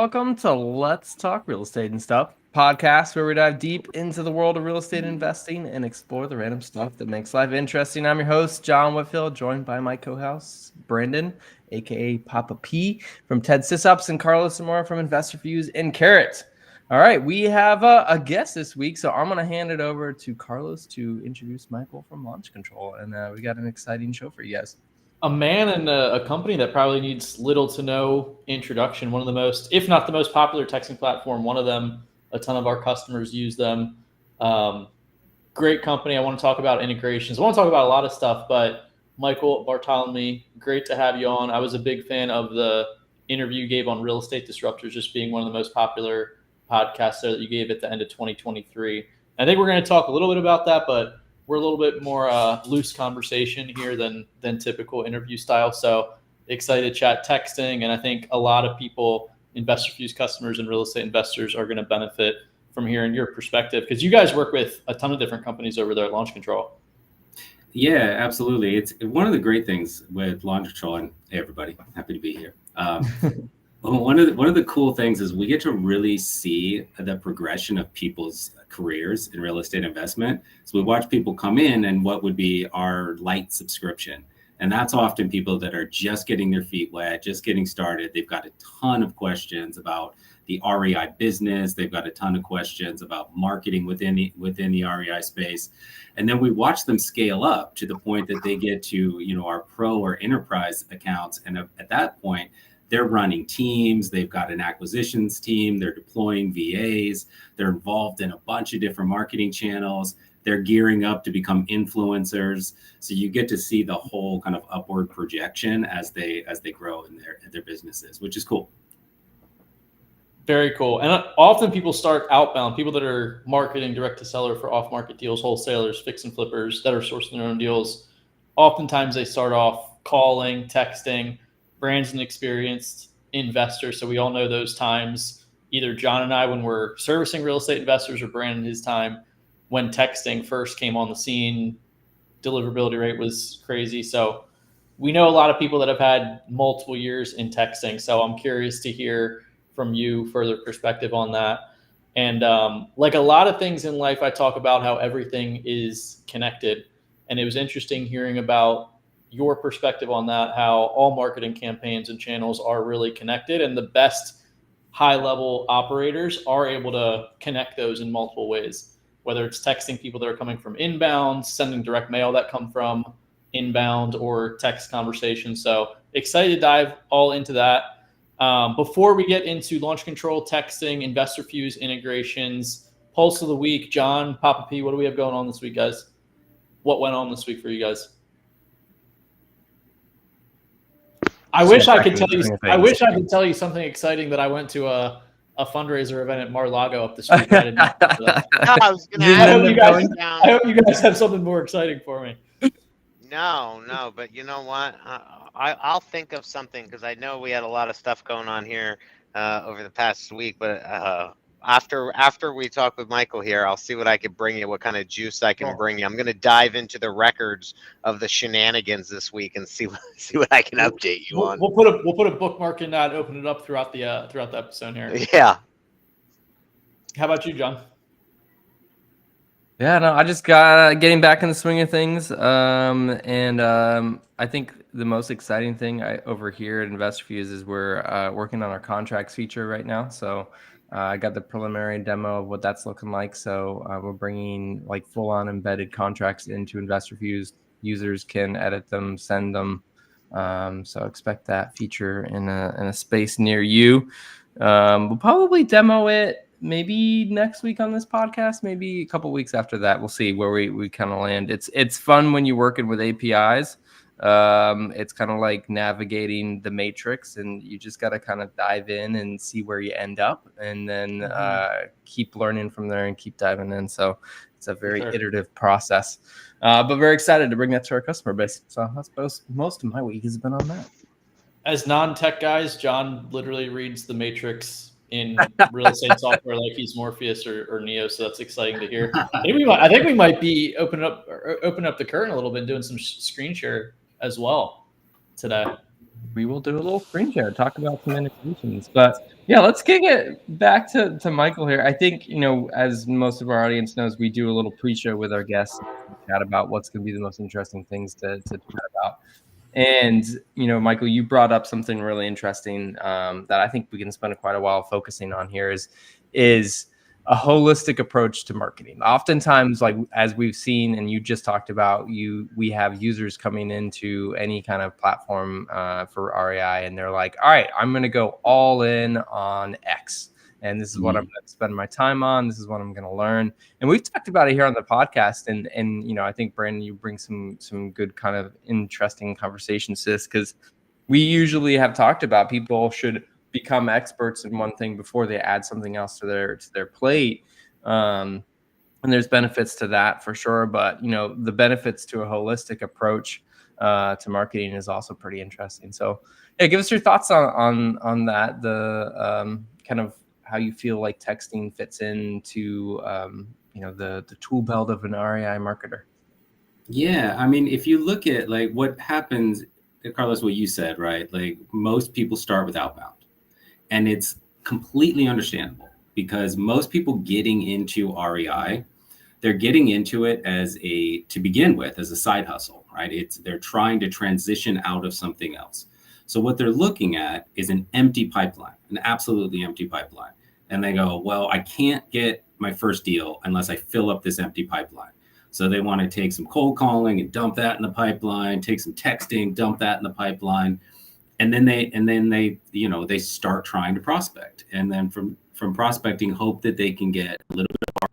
welcome to Let's Talk Real Estate and Stuff, podcast where we dive deep into the world of real estate investing and explore the random stuff that makes life interesting. I'm your host, John Whitfield, joined by my co-host, Brandin, aka Papa P from Ted Sysops, and Carlos Zamora from InvestorFuse and Carrot. All right, we have a guest this week, so I'm going to hand it over to Carlos to introduce Michael from LaunchControl, and we got an exciting show for you guys. A man and a company that probably needs little to no introduction. One of the most, if not the most popular texting platform, one of them, a ton of our customers use them. Great company. I want to talk about integrations. I want to talk about a lot of stuff, but Michael Bartolomei, great to have you on. I was a big fan of the interview you gave on Real Estate Disruptors, just being one of the most popular podcasts there that you gave at the end of 2023. I think we're going to talk a little bit about that, but we're a little bit more loose conversation here than typical interview style. So excited to chat texting. And I think a lot of people, InvestorFuse customers and real estate investors, are going to benefit from hearing your perspective, because you guys work with a ton of different companies over there at LaunchControl. Yeah, absolutely. It's one of the great things with LaunchControl, and hey, everybody, happy to be here. One of the cool things is we get to really see the progression of people's careers in real estate investment. So we watch people come in and what would be our light subscription. And that's often people that are just getting their feet wet, just getting started. They've got a ton of questions about the REI business. They've got a ton of questions about marketing within the REI space. And then we watch them scale up to the point that they get to, our pro or enterprise accounts. And at that point, they're running teams. They've got an acquisitions team. They're deploying VAs. They're involved in a bunch of different marketing channels. They're gearing up to become influencers. So you get to see the whole kind of upward projection as they grow in their businesses, which is cool. Very cool. And often people start outbound, people that are marketing direct to seller for off-market deals, wholesalers, fix and flippers that are sourcing their own deals. Oftentimes they start off calling, texting. Brand's an experienced investor, so we all know those times, either John and I when we're servicing real estate investors, or Brandon his time when texting first came on the scene. Deliverability rate was crazy. So we know a lot of people that have had multiple years in texting. So I'm curious to hear from you further perspective on that. And like a lot of things in life, I talk about how everything is connected. And it was interesting hearing about your perspective on that, how all marketing campaigns and channels are really connected, and the best high-level operators are able to connect those in multiple ways, whether it's texting people that are coming from inbound, sending direct mail that come from inbound, or text conversations. So excited to dive all into that. Before we get into LaunchControl, texting, InvestorFuse integrations, Pulse of the Week, John, Papa P, what do we have going on this week, guys? What went on this week for you guys? I wish I could tell you something exciting, that I went to a fundraiser event at Mar-a-Lago up the street. I didn't know that. No, I was going to ask I hope you guys have something more exciting for me. No, but you know what? I'll think of something, because I know we had a lot of stuff going on here over the past week. But after we talk with Michael here, I'll see what I can bring you, what kind of juice I can bring you. I'm going to dive into the records of the shenanigans this week and see what I can update you on. We'll put a bookmark in that, open it up throughout the episode here. Yeah. How about you, John? Yeah, no, I just got getting back in the swing of things. I think the most exciting thing over here at InvestorFuse is we're working on our contracts feature right now. So I got the preliminary demo of what that's looking like. So we're bringing like full-on embedded contracts into InvestorFuse. Users can edit them, send them. So expect that feature in a space near you. We'll probably demo it maybe next week on this podcast, maybe a couple weeks after that. We'll see where we kind of land. It's fun when you're working with APIs. It's kind of like navigating the matrix, and you just got to kind of dive in and see where you end up, and then keep learning from there and keep diving in. So it's a very iterative process, but very excited to bring that to our customer base. So that's most of my week has been on that. As non-tech guys, John literally reads the matrix in real estate software like he's Morpheus or Neo, so that's exciting to hear. I think we might be opening up the curtain a little bit, doing some screen share as well today. we will do a little screen share, talk about some integrations. But yeah, let's kick it back to Michael here. I think, as most of our audience knows, we do a little pre-show with our guests and chat about what's going to be the most interesting things to chat about. And, Michael, you brought up something really interesting that I think we can spend quite a while focusing on here is a holistic approach to marketing. Oftentimes, like as we've seen, and you just talked about, we have users coming into any kind of platform for REI, and they're like, all right, I'm going to go all in on X. And this is what I'm going to spend my time on. This is what I'm going to learn. And we've talked about it here on the podcast. And I think, Brandon, you bring some good kind of interesting conversations to this, because we usually have talked about people should become experts in one thing before they add something else to their plate. And there's benefits to that for sure. But, the benefits to a holistic approach to marketing is also pretty interesting. So yeah, give us your thoughts on that, the kind of how you feel like texting fits into, the tool belt of an REI marketer. Yeah. I mean, if you look at like what happens, Carlos, what you said, right? Like most people start with outbound. And it's completely understandable because most people getting into REI, they're getting into it to begin with, as a side hustle, right? They're trying to transition out of something else. So what they're looking at is an empty pipeline, an absolutely empty pipeline. And they go, well, I can't get my first deal unless I fill up this empty pipeline. So they want to take some cold calling and dump that in the pipeline, take some texting, dump that in the pipeline. And then they start trying to prospect, and then from prospecting, hope that they can get a little bit of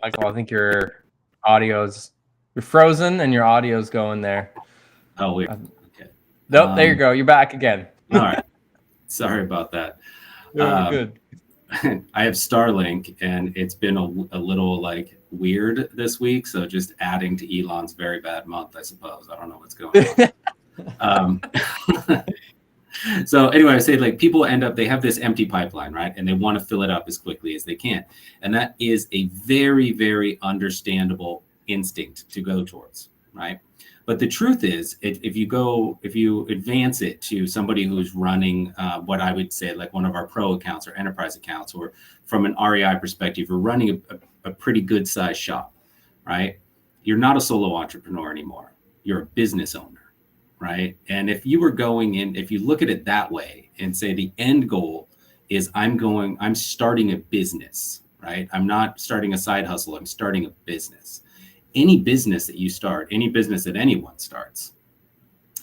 Michael, I think you're frozen and your audio's going there. Oh, weird. Okay. Nope, there you go. You're back again. All right. Sorry about that. Good. I have Starlink, and it's been a little like weird this week. So just adding to Elon's very bad month, I suppose. I don't know what's going on. So anyway, I say like people they have this empty pipeline, right? And they want to fill it up as quickly as they can. And that is a very, very understandable instinct to go towards, right? But the truth is, if you advance it to somebody who's running what I would say like one of our pro accounts or enterprise accounts, or from an REI perspective, you're running a pretty good sized shop, right? You're not a solo entrepreneur anymore. You're a business owner, right? And if you look at it that way and say the end goal is I'm starting a business, right? I'm not starting a side hustle. I'm starting a business. Any business that you start, any business that anyone starts,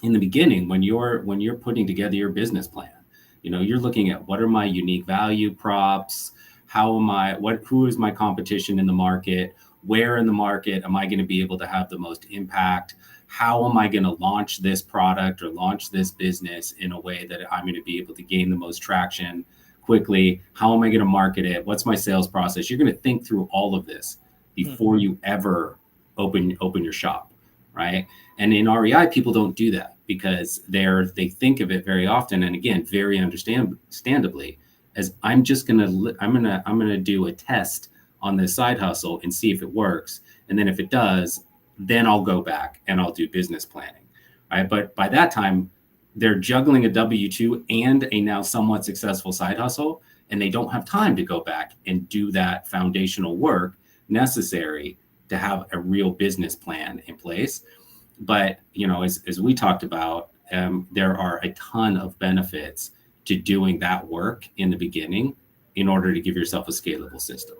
in the beginning, when you're putting together your business plan, you're looking at what are my unique value props, who is my competition in the market, where in the market am I going to be able to have the most impact, how am I going to launch this product or launch this business in a way that I'm going to be able to gain the most traction quickly, how am I going to market it, what's my sales process. You're going to think through all of this before you ever open your shop, right? And in REI, people don't do that because they think of it very often, and again, very understandably, as I'm gonna do a test on this side hustle and see if it works, and then if it does, then I'll go back and I'll do business planning, right? But by that time, they're juggling a W-2 and a now somewhat successful side hustle, and they don't have time to go back and do that foundational work necessary to have a real business plan in place. But, as we talked about, there are a ton of benefits to doing that work in the beginning in order to give yourself a scalable system.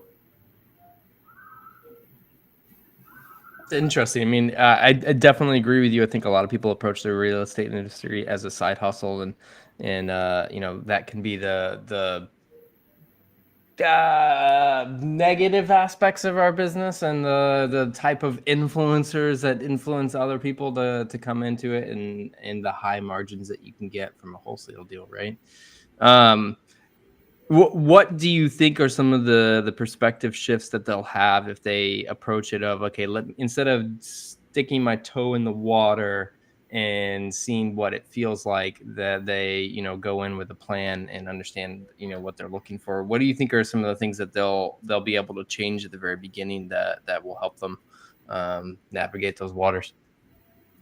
Interesting. I mean, I definitely agree with you. I think a lot of people approach the real estate industry as a side hustle, and that can be the negative aspects of our business, and the type of influencers that influence other people to come into it, and the high margins that you can get from a wholesale deal, right? What do you think are some of the perspective shifts that they'll have if they approach it of, okay, instead of sticking my toe in the water, and seeing what it feels like that they, you know, go in with a plan and understand, you know, what they're looking for. What do you think are some of the things that they'll be able to change at the very beginning that will help them navigate those waters?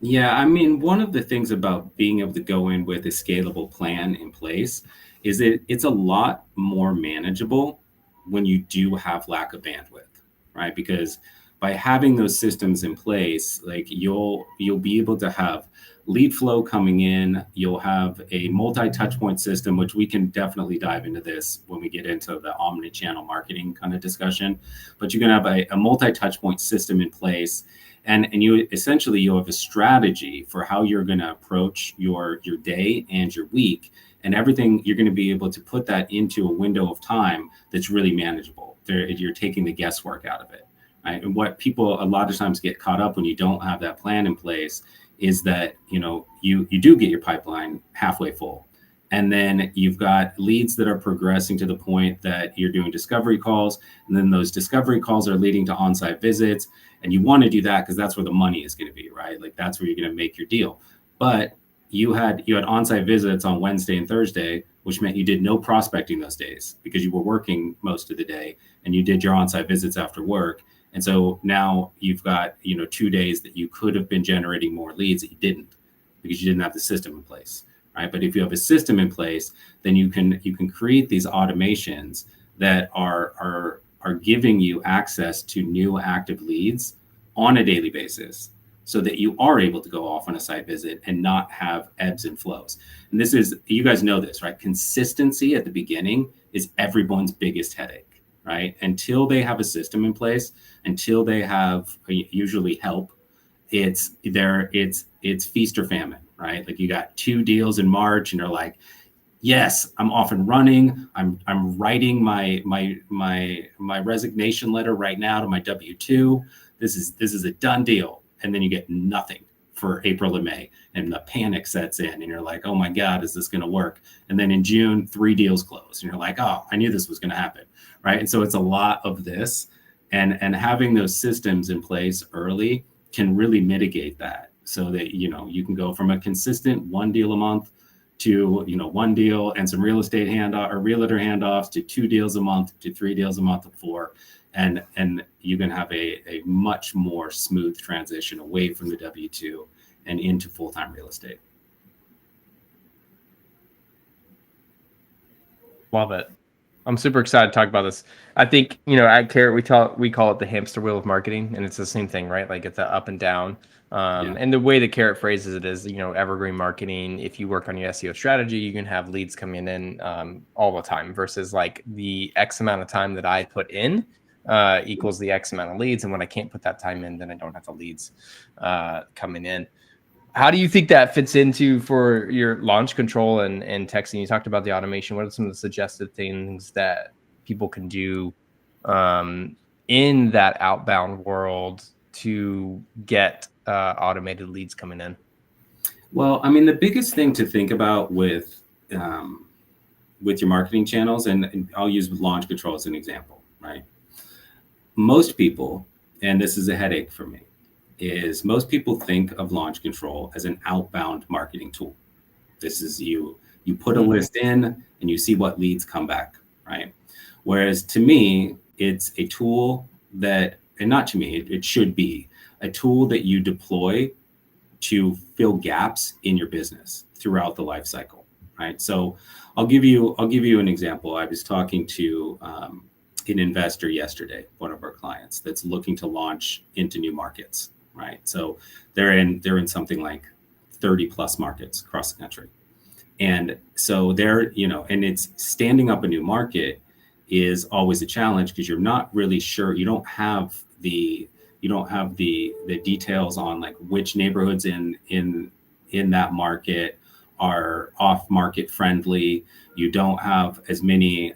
Yeah, I mean, one of the things about being able to go in with a scalable plan in place is that it's a lot more manageable when you do have lack of bandwidth, right? Because by having those systems in place, like you'll be able to have lead flow coming in, you'll have a multi-touch point system, which we can definitely dive into this when we get into the omni-channel marketing kind of discussion. But you can have a multi-touch point system in place, and you essentially you have a strategy for how you're going to approach your day and your week, and everything. You're going to be able to put that into a window of time that's really manageable. You're taking the guesswork out of it, right? And what people a lot of times get caught up when you don't have that plan in place is that, you know, you do get your pipeline halfway full, and then you've got leads that are progressing to the point that you're doing discovery calls, and then those discovery calls are leading to on-site visits. And you want to do that because that's where the money is going to be, right? Like that's where you're going to make your deal. But you had on-site visits on Wednesday and Thursday, which meant you did no prospecting those days because you were working most of the day, and you did your on-site visits after work. And so now you've got, you know, 2 days that you could have been generating more leads that you didn't because you didn't have the system in place, right? But if you have a system in place, then you can create these automations that are giving you access to new active leads on a daily basis, so that you are able to go off on a site visit and not have ebbs and flows. And this is, you guys know this, right? Consistency at the beginning is everyone's biggest headache, right? Until they have a system in place, until they have usually help, it's feast or famine, right? Like you got 2 deals in March and you're like, yes, I'm off and running. I'm writing my resignation letter right now to my W-2. This is a done deal. And then you get nothing for April and May, and the panic sets in, and you're like, oh my God, is this going to work? And then in June, 3 deals close, and you're like, oh, I knew this was going to happen, right? And so it's a lot of this, and having those systems in place early can really mitigate that, so that, you know, you can go from a consistent 1 deal a month to, you know, 1 deal and some real estate handoff or realtor handoffs to 2 deals a month to 3 deals a month to 4. And you can have a much more smooth transition away from the W-2 and into full-time real estate. Love it. I'm super excited to talk about this. I think, you know, at Carrot, we call it the hamster wheel of marketing, and it's the same thing, right? Like it's a up and down. And the way that Carrot phrases it is, you know, evergreen marketing. If you work on your SEO strategy, you can have leads coming in all the time, versus like the X amount of time that I put in equals the X amount of leads. And when I can't put that time in, then I don't have the leads coming in. How do you think that fits into for your launch control and texting? You talked about the automation. What are some of the suggested things that people can do in that outbound world to get automated leads coming in? Well, I mean, the biggest thing to think about with your marketing channels, and I'll use LaunchControl as an example, right? Most people, and this is a headache for me, is most people think of LaunchControl as an outbound marketing tool. This is you put a list in and you see what leads come back, right? Whereas to me, it's a tool that, and not to me, it should be a tool that you deploy to fill gaps in your business throughout the life cycle, right? So I'll give you an example. I was talking to an investor yesterday, one of our clients that's looking to launch into new markets, right? So they're in something like 30 plus markets across the country. And so they're, you know, and it's standing up a new market is always a challenge because you're not really sure. You don't have the details on like which neighborhoods in that market are off market friendly. You don't have as many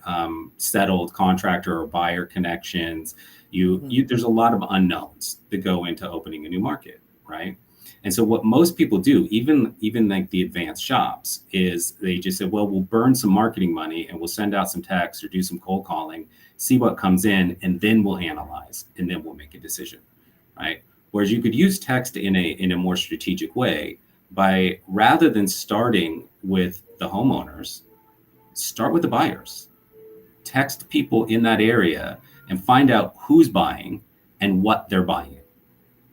settled contractor or buyer connections. There's a lot of unknowns that go into opening a new market, right? And so what most people do, even like the advanced shops, is they just say, well, we'll burn some marketing money and we'll send out some text or do some cold calling, see what comes in, and then we'll analyze and then we'll make a decision, right? Whereas you could use text in a more strategic way, by rather than starting with the homeowners, start with the buyers. Text people in that area and find out who's buying and what they're buying.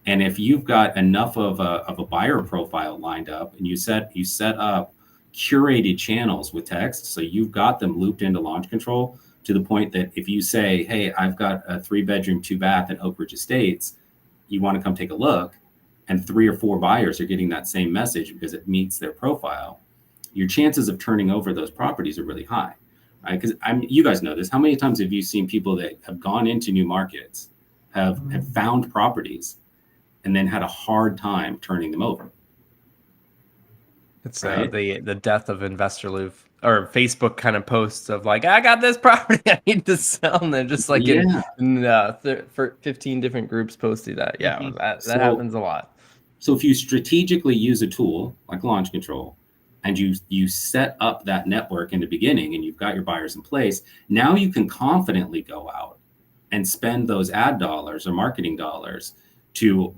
And if you've got enough of a buyer profile lined up and you set up curated channels with text, so you've got them looped into LaunchControl to the point that if you say, hey, I've got a 3-bedroom, 2-bath in Oak Ridge Estates, you want to come take a look, and 3 or 4 buyers are getting that same message because it meets their profile, your chances of turning over those properties are really high, right? Because you guys know this. How many times have you seen people that have gone into new markets, have found properties, and then had a hard time turning them over? It's right? the death of InvestorFuse, or Facebook kind of posts of like, I got this property I need to sell, and they're just like in 15 different groups posting that. Yeah, that happens a lot. So if you strategically use a tool like LaunchControl and you set up that network in the beginning and you've got your buyers in place, now you can confidently go out and spend those ad dollars or marketing dollars to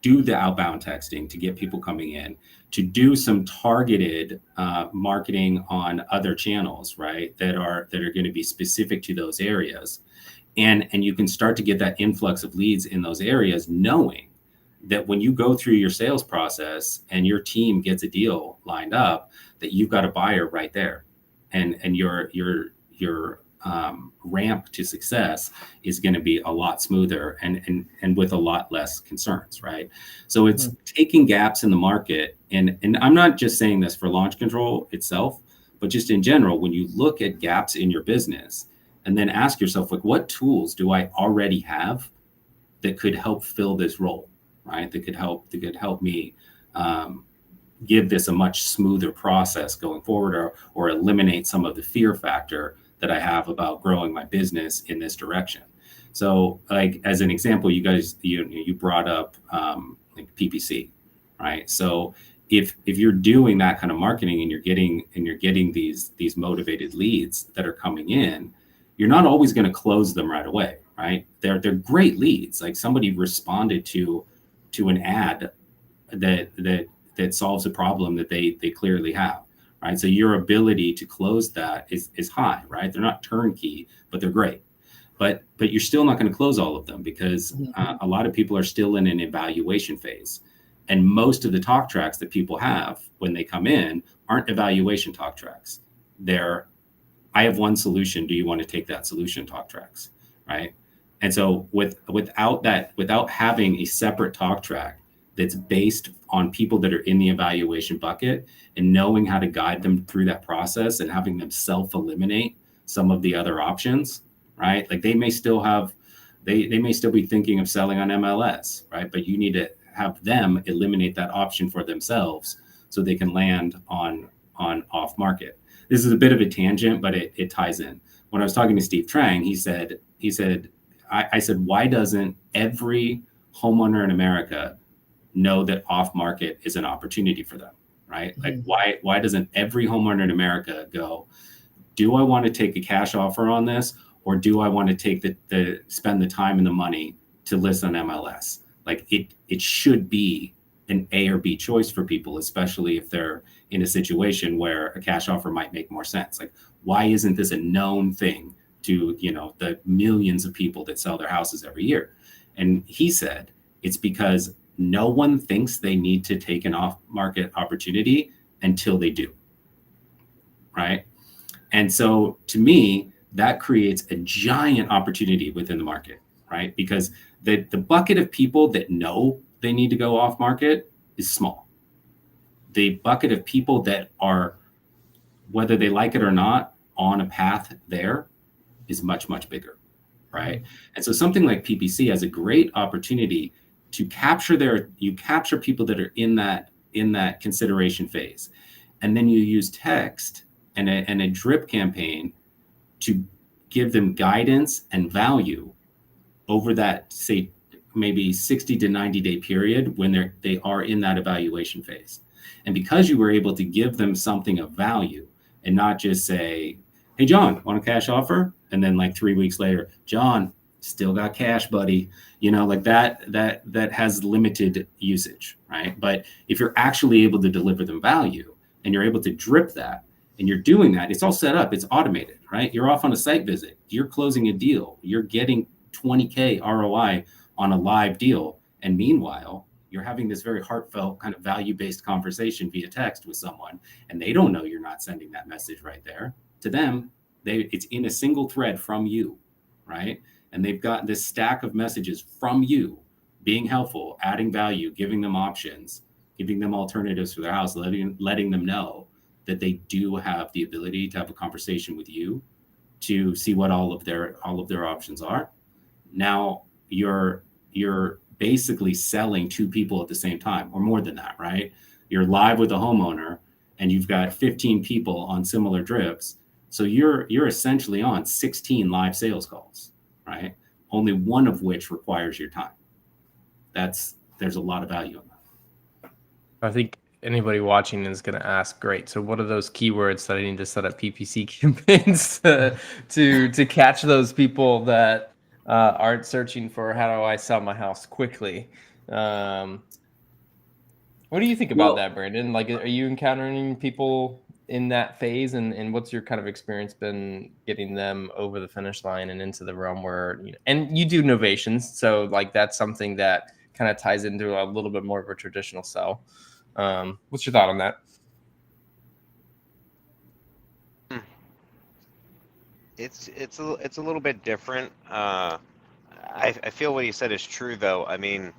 do the outbound texting, to get people coming in, to do some targeted marketing on other channels, right? That are going to be specific to those areas. And you can start to get that influx of leads in those areas, knowing that when you go through your sales process and your team gets a deal lined up, that you've got a buyer right there, and your ramp to success is going to be a lot smoother and with a lot less concerns, right? So it's taking gaps in the market, and I'm not just saying this for LaunchControl itself, but just in general, when you look at gaps in your business and then ask yourself, like, what tools do I already have that could help fill this role, right? That could help me give this a much smoother process going forward, or eliminate some of the fear factor that I have about growing my business in this direction. So, like, as an example, you guys, you brought up like PPC, right? So if you're doing that kind of marketing and you're getting these motivated leads that are coming in, you're not always going to close them right away, right? They're great leads. Like, somebody responded to an ad that solves a problem that they clearly have, right? So your ability to close that is high, right? They're not turnkey, but they're great. But you're still not going to close all of them, because a lot of people are still in an evaluation phase. And most of the talk tracks that people have when they come in aren't evaluation talk tracks. They're, I have one solution, do you want to take that solution talk tracks, right? And so without having a separate talk track that's based on people that are in the evaluation bucket, and knowing how to guide them through that process and having them self-eliminate some of the other options, right? Like, they may still be thinking of selling on MLS, right? But you need to have them eliminate that option for themselves so they can land on off market. This is a bit of a tangent, but it ties in. When I was talking to Steve Trang, I said, why doesn't every homeowner in America know that off market is an opportunity for them, right? Like, why doesn't every homeowner in America go, do I want to take a cash offer on this, or do I want to take spend the time and the money to list on MLS? Like, it should be an A or B choice for people, especially if they're in a situation where a cash offer might make more sense. Like, why isn't this a known thing to, the millions of people that sell their houses every year? And he said, it's because no one thinks they need to take an off-market opportunity until they do, right? And so, to me, that creates a giant opportunity within the market, right? Because the bucket of people that know they need to go off-market is small. The bucket of people that are, whether they like it or not, on a path there is much, much bigger, right? And so something like PPC has a great opportunity to capture people that are in that consideration phase. And then you use text and a drip campaign to give them guidance and value over that, say, maybe 60 to 90 day period when they are in that evaluation phase. And because you were able to give them something of value and not just say, hey, John, want a cash offer? And then like 3 weeks later, John, Still got cash, buddy. You know, like that has limited usage, right? But if you're actually able to deliver them value and you're able to drip that and you're doing that, it's all set up, it's automated, right? You're off on a site visit, you're closing a deal, you're getting 20K ROI on a live deal. And meanwhile, you're having this very heartfelt kind of value-based conversation via text with someone, and they don't know you're not sending that message right there. To them, it's in a single thread from you, right? And they've got this stack of messages from you being helpful, adding value, giving them options, giving them alternatives for their house, letting them know that they do have the ability to have a conversation with you to see what all of their options are. Now you're basically selling two people at the same time, or more than that, right? You're live with a homeowner and you've got 15 people on similar drips. So you're essentially on 16 live sales calls, right? Only one of which requires your time. There's a lot of value in that. I think anybody watching is going to ask, great, so what are those keywords that I need to set up PPC campaigns to catch those people that aren't searching for how do I sell my house quickly? What do you think about that, Brandon? Like, are you encountering people in that phase, and what's your kind of experience been getting them over the finish line and into the realm where, you know, and you do novations, so like that's something that kind of ties into a little bit more of a traditional sell. What's your thought on that? It's a little bit different. I feel what he said is true, though. I mean,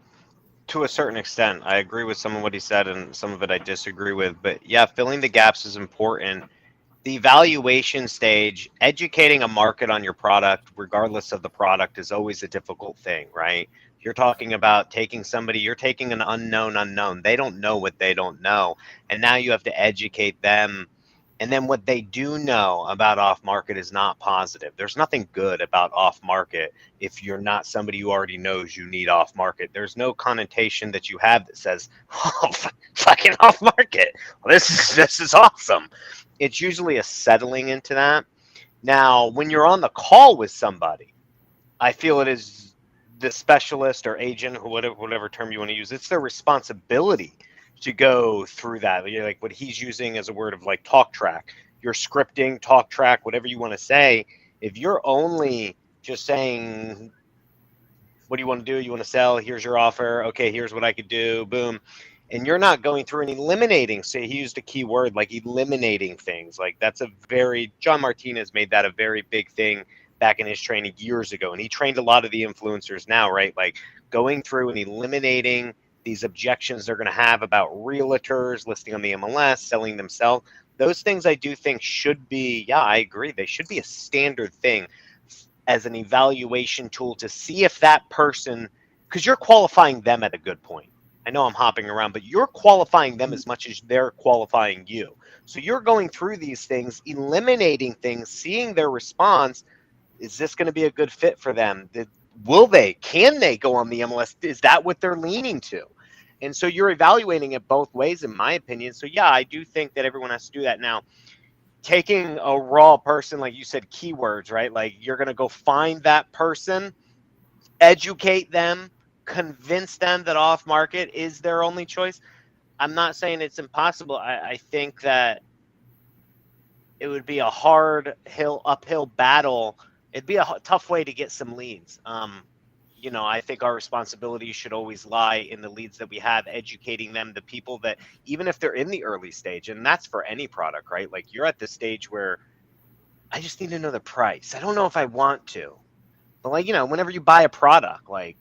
to a certain extent, I agree with some of what he said, and some of it I disagree with. But yeah, filling the gaps is important. The evaluation stage, educating a market on your product, regardless of the product, is always a difficult thing, right? You're talking about you're taking an unknown. They don't know what they don't know. And now you have to educate them. And then what they do know about off market is not positive. There's nothing good about off market if you're not somebody who already knows you need off market. There's no connotation that you have that says, oh, fucking off market. Well, this is awesome. It's usually a settling into that. Now, when you're on the call with somebody, I feel it is the specialist or agent, or whatever term you want to use, it's their responsibility to go through that. Like what he's using as a word of like talk track, your scripting, talk track, whatever you want to say. If you're only just saying, what do you want to do? You want to sell? Here's your offer. Okay, here's what I could do. Boom. And you're not going through and eliminating, say he used a key word like eliminating things. Like that's John Martinez made that a very big thing back in his training years ago. And he trained a lot of the influencers now, right? Like going through and eliminating these objections they're going to have about realtors listing on the MLS, selling themselves. Those things I do think should be, yeah, I agree. They should be a standard thing as an evaluation tool to see if that person, because you're qualifying them at a good point. I know I'm hopping around, but you're qualifying them as much as they're qualifying you. So you're going through these things, eliminating things, seeing their response. Is this going to be a good fit for them? Can they go on the MLS? Is that what they're leaning to? And so you're evaluating it both ways, in my opinion. So yeah, I do think that everyone has to do that. Now, taking a raw person, like you said, keywords, right? Like you're going to go find that person, educate them, convince them that off market is their only choice. I'm not saying it's impossible. I think that it would be a hard uphill battle. It'd be a tough way to get some leads. You know, I think our responsibility should always lie in the leads that we have, educating them, the people that, even if they're in the early stage, and that's for any product, right? Like you're at the stage where I just need to know the price. I don't know if I want to, but like, you know, whenever you buy a product, like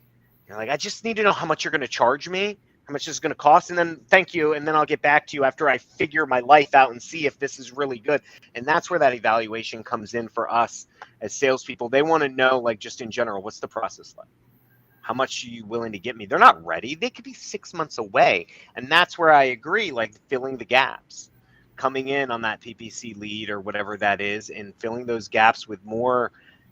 you're like, I just need to know how much you're going to charge me, how much this is going to cost. And then thank you. And then I'll get back to you after I figure my life out and see if this is really good. And that's where that evaluation comes in for us as salespeople. They want to know, like, just in general, what's the process like? How much are you willing to get me? They're not ready. They could be 6 months away. And that's where I agree, like filling the gaps, coming in on that PPC lead or whatever that is, and filling those gaps with more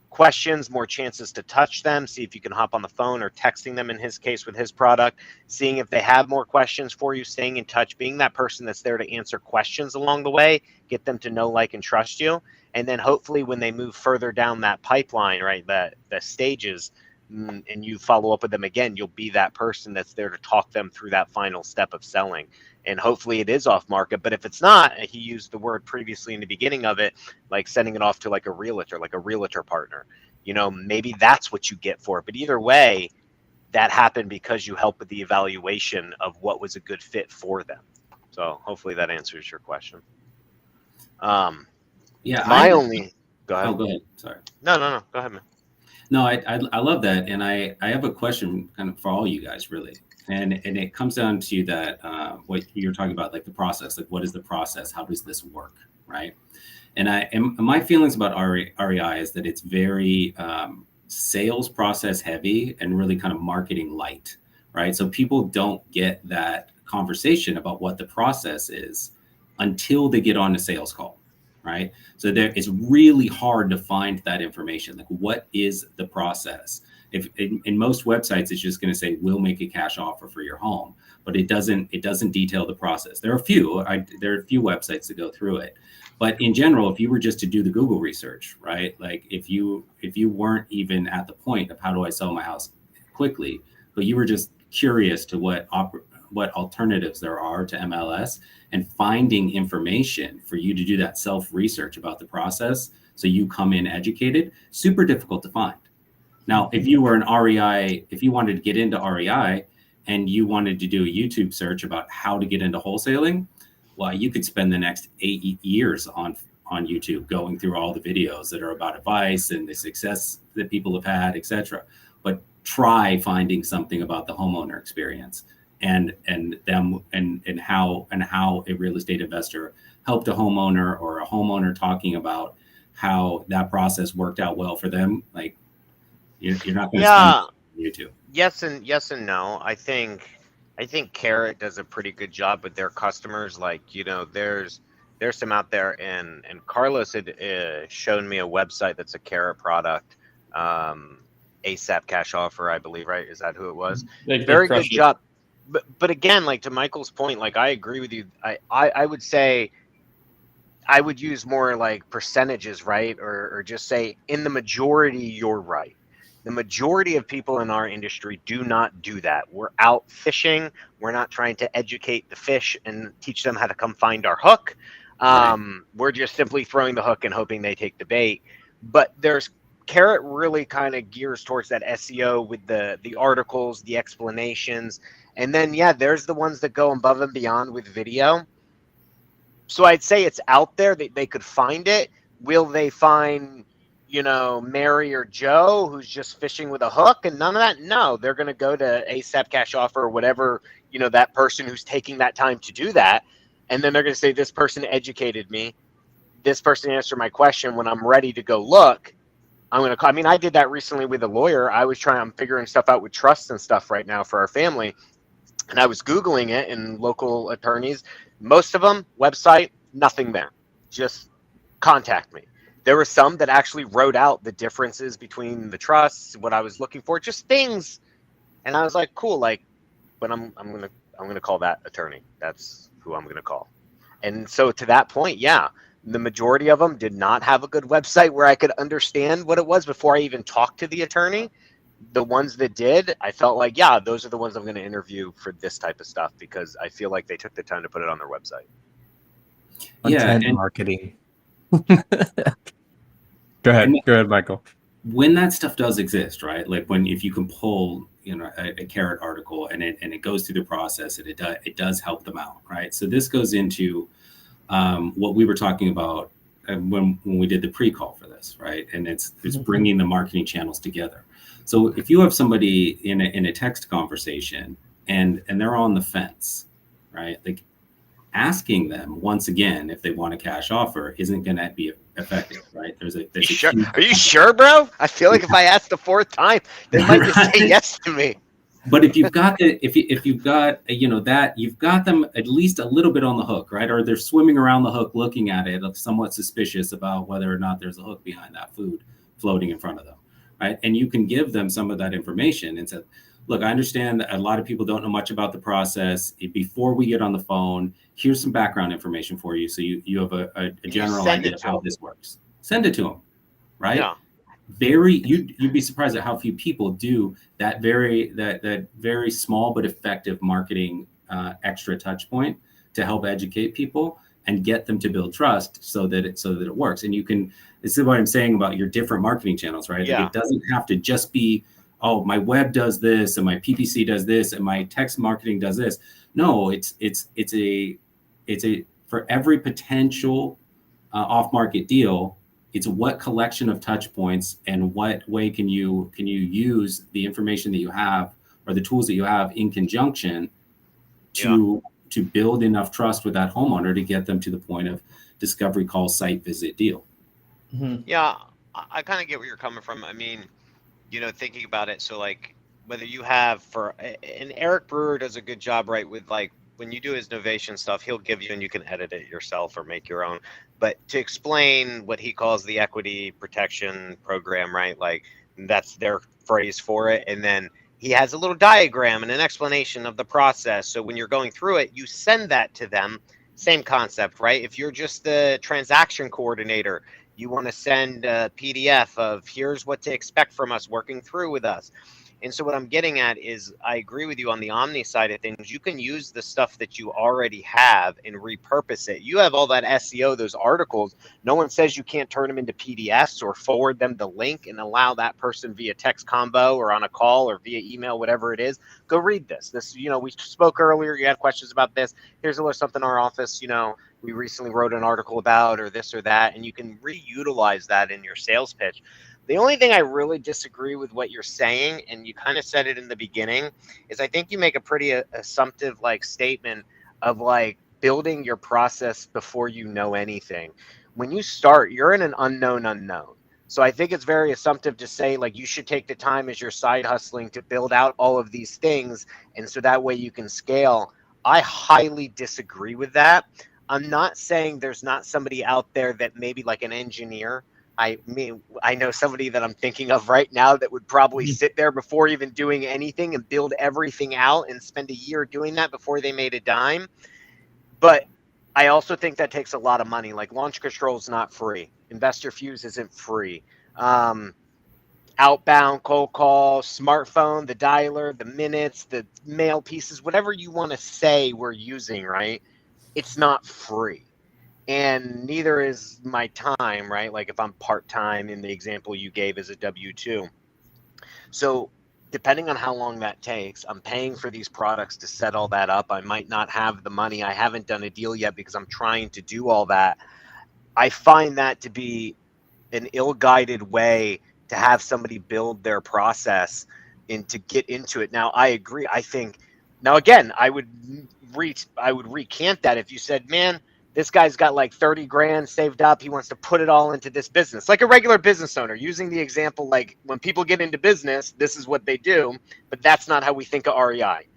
questions, more chances to touch them, see if you can hop on the phone or texting them in his case with his product, seeing if they have more questions for you, staying in touch, being that person that's there to answer questions along the way, get them to know, like, and trust you. And then hopefully when they move further down that pipeline, right, the stages, and you follow up with them again, you'll be that person that's there to talk them through that final step of selling. And hopefully it is off market. But if it's not, he used the word previously in the beginning of it, like sending it off to like a realtor partner. You know, maybe that's what you get for it. But either way, that happened because you helped with the evaluation of what was a good fit for them. So hopefully that answers your question. Yeah. Go ahead. Oh, go ahead. Sorry. No. Go ahead, man. No, I love that. And I have a question kind of for all you guys, really. And it comes down to that, what you're talking about, like the process, like what is the process? How does this work? Right. And my feelings about REI is that it's very sales process heavy and really kind of marketing light. Right. So people don't get that conversation about what the process is until they get on a sales call. Right. So it's really hard to find that information. Like, what is the process? If in most websites, it's just going to say, we'll make a cash offer for your home, but it doesn't detail the process. There are a few websites that go through it. But in general, if you were just to do the Google research, right? Like if you weren't even at the point of how do I sell my house quickly, but you were just curious to what alternatives there are to MLS, and finding information for you to do that self-research about the process so you come in educated, super difficult to find. Now, if you were an REI, if you wanted to get into REI and you wanted to do a YouTube search about how to get into wholesaling, well, you could spend the next 8 years on YouTube going through all the videos that are about advice and the success that people have had, etc. But try finding something about the homeowner experience and how a real estate investor helped a homeowner, or a homeowner talking about how that process worked out well for them. Like, you're not going to spend YouTube. Yes and no. I think Carrot does a pretty good job with their customers. Like, you know, there's some out there, and Carlos had shown me a website that's a Carrot product, ASAP Cash Offer, I believe, right? Is that who it was? Very good job. But again, like to Michael's point, like I agree with you. I would say I would use more like percentages, right? Or just say in the majority, you're right. The majority of people in our industry do not do that. We're out fishing. We're not trying to educate the fish and teach them how to come find our hook. We're just simply throwing the hook and hoping they take the bait. But Carrot really kind of gears towards that SEO with the articles, the explanations. And then, there's the ones that go above and beyond with video. So I'd say it's out there. They could find it. Will they find, Mary or Joe who's just fishing with a hook and none of that? No, they're going to go to ASAP Cash Offer or whatever, that person who's taking that time to do that. And then they're going to say, this person educated me. This person answered my question. When I'm ready to go look, I'm going to call. I mean, I did that recently with a lawyer. I'm figuring stuff out with trusts and stuff right now for our family. And I was Googling it in local attorneys. Most of them, website, nothing there. Just contact me. There were some that actually wrote out the differences between the trusts, what I was looking for, just things. And I was like, cool, but I'm gonna call that attorney. That's who I'm gonna call. And so to that point, the majority of them did not have a good website where I could understand what it was before I even talked to the attorney. The ones that did, I felt like, those are the ones I'm going to interview for this type of stuff, because I feel like they took the time to put it on their website. And marketing. Go ahead, Michael. When that stuff does exist, right? Like if you can pull, a Carrot article and it goes through the process, and it does help them out, right? So this goes into what we were talking about when we did the pre-call for this, right? And it's bringing the marketing channels together. So if you have somebody in a text conversation and they're on the fence, right? Like, asking them once again if they want a cash offer isn't going to be effective, right? Are you sure, bro? I feel like if I ask the fourth time, they might just say yes to me. But if you've got you've got them at least a little bit on the hook, right? Or they're swimming around the hook, looking at it, somewhat suspicious about whether or not there's a hook behind that food floating in front of them, right? And you can give them some of that information and say, look, I understand that a lot of people don't know much about the process. Before we get on the phone, here's some background information for you, so you have a general idea of how this works. Send it to them, right? Yeah. you'd be surprised at how few people do that very small but effective marketing extra touch point to help educate people and get them to build trust so that it works. And this is what I'm saying about your different marketing channels, right? Yeah. Like, it doesn't have to just be, oh, my web does this and my PPC does this and my text marketing does this. No, it's a for every potential off-market deal, it's what collection of touch points and what way can you use the information that you have or the tools that you have in conjunction to build enough trust with that homeowner to get them to the point of discovery, call, site visit, deal. Mhm. Yeah, I kind of get where you're coming from. I mean, thinking about it, so like whether you have and Eric Brewer does a good job, right, with like when you do his Novation stuff, he'll give you, and you can edit it yourself or make your own. But to explain what he calls the equity protection program, right, like that's their phrase for it. And then he has a little diagram and an explanation of the process. So when you're going through it, you send that to them. Same concept, right? If you're just the transaction coordinator, you want to send a PDF of here's what to expect from us working through with us. And so what I'm getting at is I agree with you on the Omni side of things. You can use the stuff that you already have and repurpose it. You have all that SEO, those articles. No one says you can't turn them into PDFs or forward them the link and allow that person via text combo or on a call or via email, whatever it is. Go read this. We spoke earlier. You had questions about this. Here's a little something in our office, we recently wrote an article about, or this or that, and you can reutilize that in your sales pitch. The only thing I really disagree with what you're saying, and you kind of said it in the beginning, is I think you make a pretty assumptive statement of building your process before you know anything. When you start, you're in an unknown. So I think it's very assumptive to say you should take the time as you're side hustling to build out all of these things, and so that way you can scale. I highly disagree with that. I'm not saying there's not somebody out there that maybe like an engineer. I know somebody that I'm thinking of right now that would probably sit there before even doing anything and build everything out and spend a year doing that before they made a dime. But I also think that takes a lot of money. Like LaunchControl is not free. InvestorFuse isn't free. Outbound, cold call, smartphone, the dialer, the minutes, the mail pieces, whatever you want to say we're using, right? It's not free. And neither is my time, right? Like if I'm part-time in the example you gave as a W-2. So depending on how long that takes, I'm paying for these products to set all that up. I might not have the money. I haven't done a deal yet because I'm trying to do all that. I find that to be an ill-guided way to have somebody build their process and to get into it. Now, I agree. I think now, again, I would recant that if you said, man, this guy's got like 30 grand saved up. He wants to put it all into this business, like a regular business owner, using the example, like when people get into business, this is what they do, but that's not how we think of REI.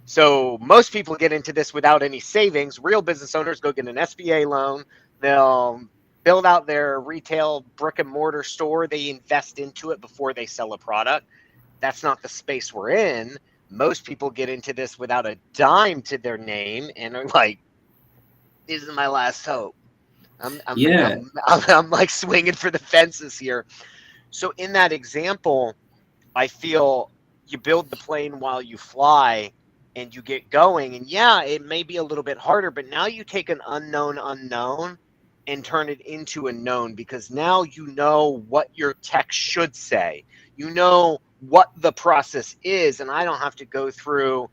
So most people get into this without any savings. Real business owners go get an SBA loan. They'll build out their retail brick and mortar store. They invest into it before they sell a product. That's not the space we're in. Most people get into this without a dime to their name and are like, this is my last hope. I'm like swinging for the fences here. So in that example, I feel you build the plane while you fly and you get going. And yeah, it may be a little bit harder, but now you take an unknown and turn it into a known, because now you know what your text should say. You know what the process is, and I don't have to go through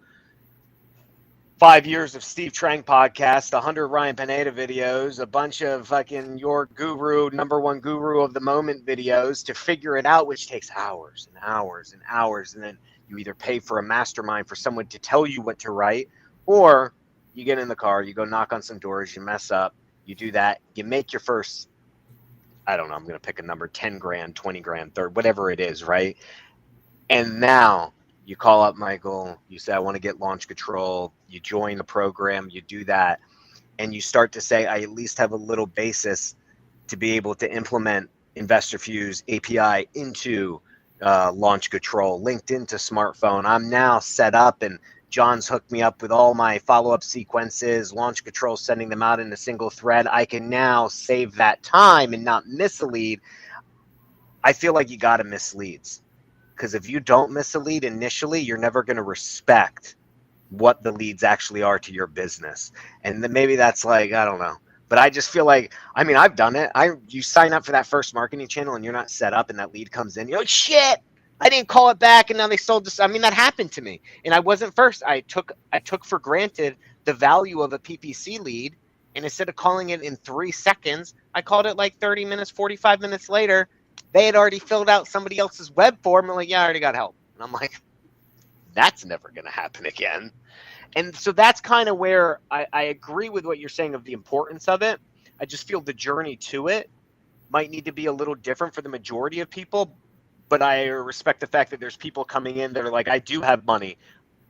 5 years of Steve Trang podcast, 100 Ryan Pineda videos, a bunch of fucking your guru, number one guru of the moment videos to figure it out, which takes hours and hours and hours. And then you either pay for a mastermind for someone to tell you what to write, or you get in the car, you go knock on some doors, you mess up, you do that, you make your first, I don't know, I'm going to pick a number, 10 grand, 20 grand, 30, whatever it is, right? And now you call up Michael, you say, I want to get LaunchControl, you join the program, you do that, and you start to say, I at least have a little basis to be able to implement InvestorFuse API into LaunchControl, linked into smartphone. I'm now set up, and John's hooked me up with all my follow-up sequences, LaunchControl sending them out in a single thread. I can now save that time and not miss a lead. I feel like you got to miss leads, because if you don't miss a lead initially, you're never going to respect what the leads actually are to your business. And then maybe that's like, I don't know. But I just feel like, I mean, I've done it. You sign up for that first marketing channel and you're not set up, and that lead comes in. You're like, shit, I didn't call it back, and now they sold this. I mean, that happened to me, and I wasn't first. I took for granted the value of a PPC lead, and instead of calling it in 3 seconds, I called it like 30 minutes, 45 minutes later. They had already filled out somebody else's web form, and like, yeah, I already got help. And I'm like, that's never going to happen again. And so that's kind of where I agree with what you're saying of the importance of it. I just feel the journey to it might need to be a little different for the majority of people. But I respect the fact that there's people coming in that are like, I do have money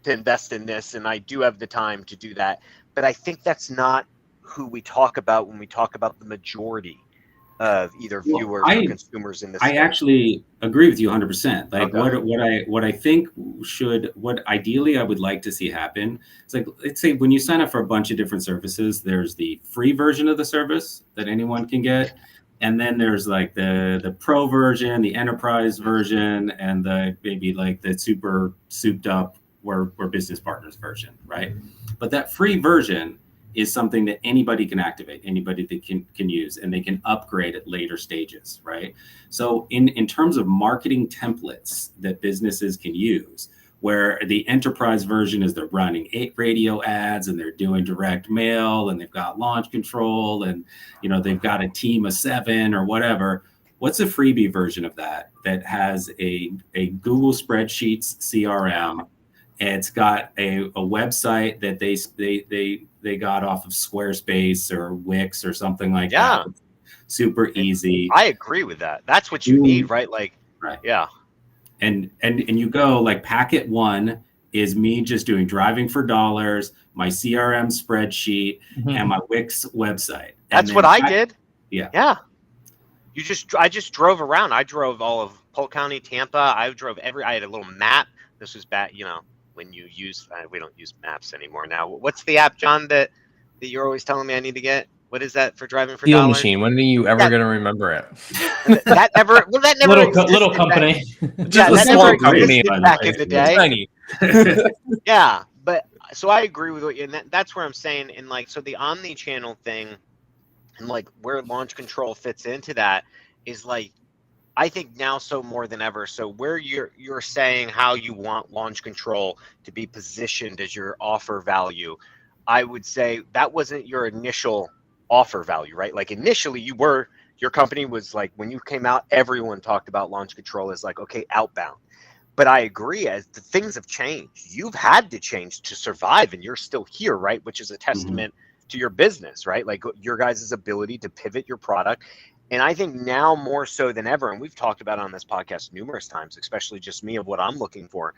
to invest in this, and I do have the time to do that. But I think that's not who we talk about when we talk about the majority of either viewers or consumers in this. I actually agree with you 100%. Like Okay. what I think what ideally I would like to see happen. It's like, let's say when you sign up for a bunch of different services, there's the free version of the service that anyone can get. And then there's like the pro version, the enterprise version, and maybe like the super souped up we're business partners version, right? But that free version is something that anybody can activate, anybody that can use, and they can upgrade at later stages, right? So in terms of marketing templates that businesses can use, where the enterprise version is they're running 8 radio ads and they're doing direct mail and they've got LaunchControl and they've got a team of 7 or whatever. What's a freebie version of that has a Google Spreadsheets CRM? It's got a website that they got off of Squarespace or Wix or something like that. Super easy. I agree with that. That's what you need, right? Like, right. Yeah. And you go like packet 1 is me just doing driving for dollars, my CRM spreadsheet, and my Wix website. That's what I did. Yeah. Yeah. I just drove around. I drove all of Polk County, Tampa. I had a little map. This was back, when you use, we don't use maps anymore now. What's the app, John, that you're always telling me I need to get? What is that for driving for Deal dollars? Machine. When are you ever going to remember it? That never little company. Just that never existed back in the day. Tiny. Yeah, but so I agree with what you, and that's where I'm saying, and like, so the omni-channel thing, and like where LaunchControl fits into that is like, I think now so more than ever. So where you're saying how you want LaunchControl to be positioned as your offer value, I would say that wasn't your initial offer value, right? Like initially your company was like, when you came out, everyone talked about LaunchControl as like, okay, outbound. But I agree, as the things have changed, you've had to change to survive, and you're still here, right? Which is a testament to your business, right? Like your guys' ability to pivot your product. And I think now more so than ever, and we've talked about on this podcast numerous times, especially just me, of what I'm looking for.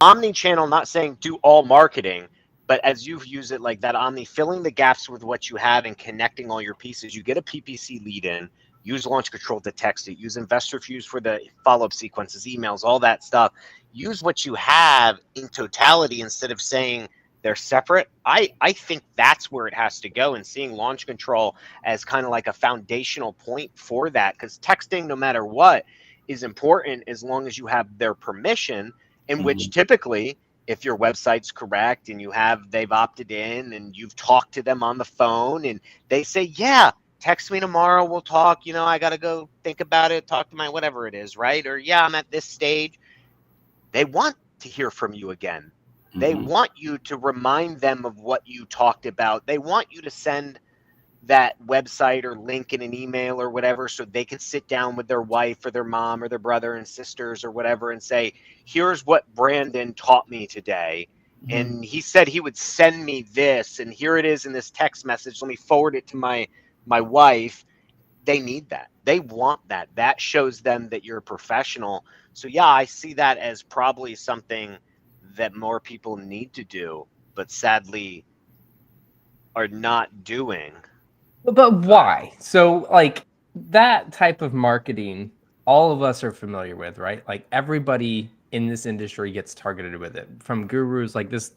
Omni-channel, not saying do all marketing, but as you've used it like that, omni, filling the gaps with what you have and connecting all your pieces. You get a PPC lead in, use LaunchControl to text it, use InvestorFuse for the follow-up sequences, emails, all that stuff. Use what you have in totality instead of saying they're separate. I think that's where it has to go, and seeing LaunchControl as kind of like a foundational point for that, because texting, no matter what, is important as long as you have their permission, in which typically, if your website's correct and they've opted in and you've talked to them on the phone and they say, yeah, text me tomorrow, we'll talk, I got to go think about it, talk to my whatever it is, right? Or yeah, I'm at this stage. They want to hear from you again. They want you to remind them of what you talked about. They want you to send that website or link in an email or whatever, so they can sit down with their wife or their mom or their brother and sisters or whatever and say, here's what Brandin taught me today. And he said he would send me this, and here it is in this text message. Let me forward it to my wife. They need that. They want that. That shows them that you're a professional. So yeah, I see that as probably something that more people need to do, but sadly are not doing. But why? So like that type of marketing, all of us are familiar with, right? Like everybody in this industry gets targeted with it, from gurus like this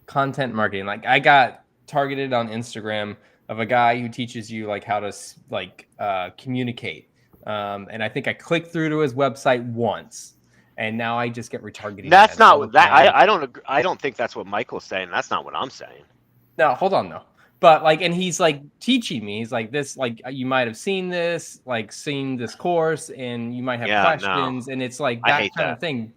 content marketing. Like I got targeted on Instagram of a guy who teaches you like how to communicate And I think I clicked through to his website once, and now I just get retargeting. That's ads not all the that. time. I don't agree. I don't think that's what Michael's saying. That's not what I'm saying. No, hold on though. But like, and he's like teaching me. He's like, this, like, you might have seen this, like, seen this course, and you might have questions, and it's like I that hate kind that. of thing,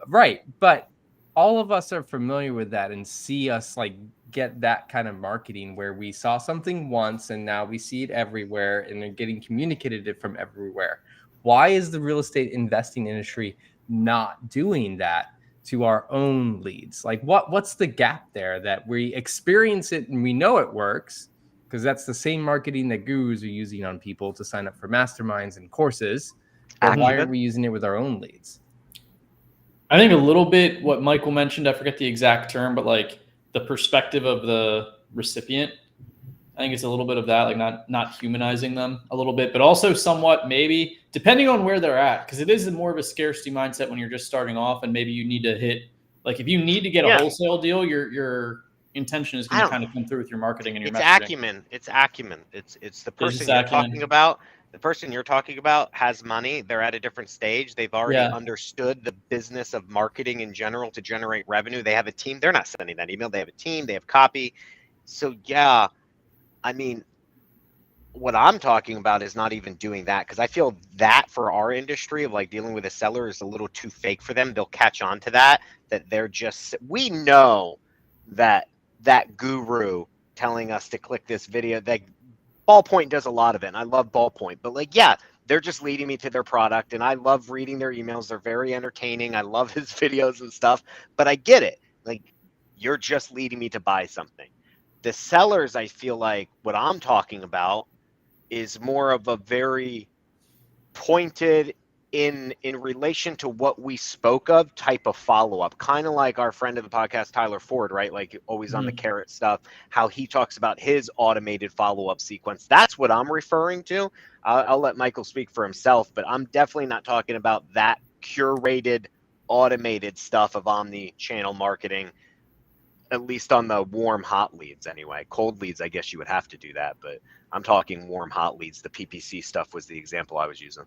right? But all of us are familiar with that and see us like get that kind of marketing where we saw something once and now we see it everywhere and they're getting communicated it from everywhere. Why is the real estate investing industry not doing that to our own leads? Like what's the gap there that we experience it and we know it works, because that's the same marketing that gurus are using on people to sign up for masterminds and courses. But why aren't we using it with our own leads? I think a little bit what Michael mentioned, I forget the exact term, but like the perspective of the recipient. I think it's a little bit of that, like not humanizing them a little bit, but also somewhat maybe depending on where they're at, because it is more of a scarcity mindset when you're just starting off, and maybe you need to hit, like if you need to get a wholesale deal, your intention is going to kind of come through with your marketing and your messaging. It's acumen. It's the person you're talking about. The person you're talking about has money. They're at a different stage. They've already understood the business of marketing in general to generate revenue. They have a team. They're not sending that email. They have a team. They have copy. So yeah, I mean, what I'm talking about is not even doing that, because I feel that for our industry of like dealing with a seller is a little too fake for them. They'll catch on to that they're just, we know that guru telling us to click this video, that Ballpoint does a lot of it, and I love Ballpoint, but like, yeah, they're just leading me to their product, and I love reading their emails. They're very entertaining. I love his videos and stuff, but I get it. Like, you're just leading me to buy something. The sellers, I feel like what I'm talking about is more of a very pointed in relation to what we spoke of type of follow-up, kind of like our friend of the podcast, Tyler Ford, right? Like always on the carrot stuff, how he talks about his automated follow-up sequence. That's what I'm referring to. I'll let Michael speak for himself, but I'm definitely not talking about that curated, automated stuff of omni-channel marketing, at least on the warm, hot leads anyway. Cold leads, I guess you would have to do that, but I'm talking warm, hot leads. The PPC stuff was the example I was using.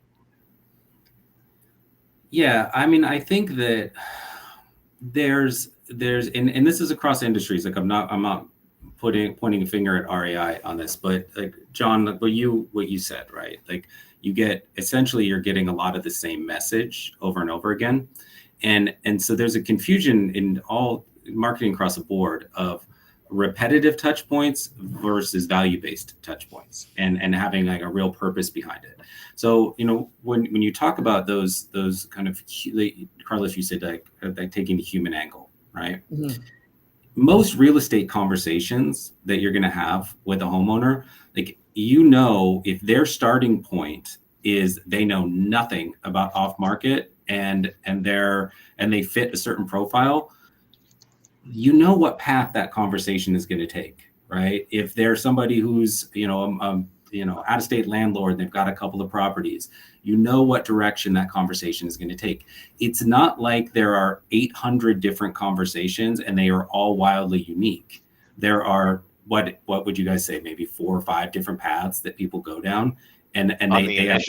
Yeah, I mean, I think that there's and this is across industries. Like I'm not pointing a finger at REI on this, but like John, what you said, right? Like you get, essentially you're getting a lot of the same message over and over again. And so there's a confusion in all marketing across the board of repetitive touch points versus value-based touch points, and having like a real purpose behind it. So, you know, when you talk about those kind of, Carlos, you said like taking the human angle, right? Mm-hmm. Most real estate conversations that you're going to have with a homeowner, like, you know, if their starting point is they know nothing about off market and they fit a certain profile, you know what path that conversation is going to take, right? If there's somebody who's, out-of-state landlord, they've got a couple of properties, you know what direction that conversation is going to take. It's not like there are 800 different conversations and they are all wildly unique. There are, what would you guys say, maybe 4 or 5 different paths that people go down, and they have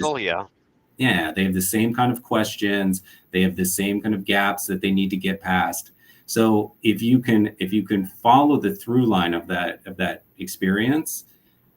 they have the same kind of questions, they have the same kind of gaps that they need to get past. So if you can follow the through line of that experience,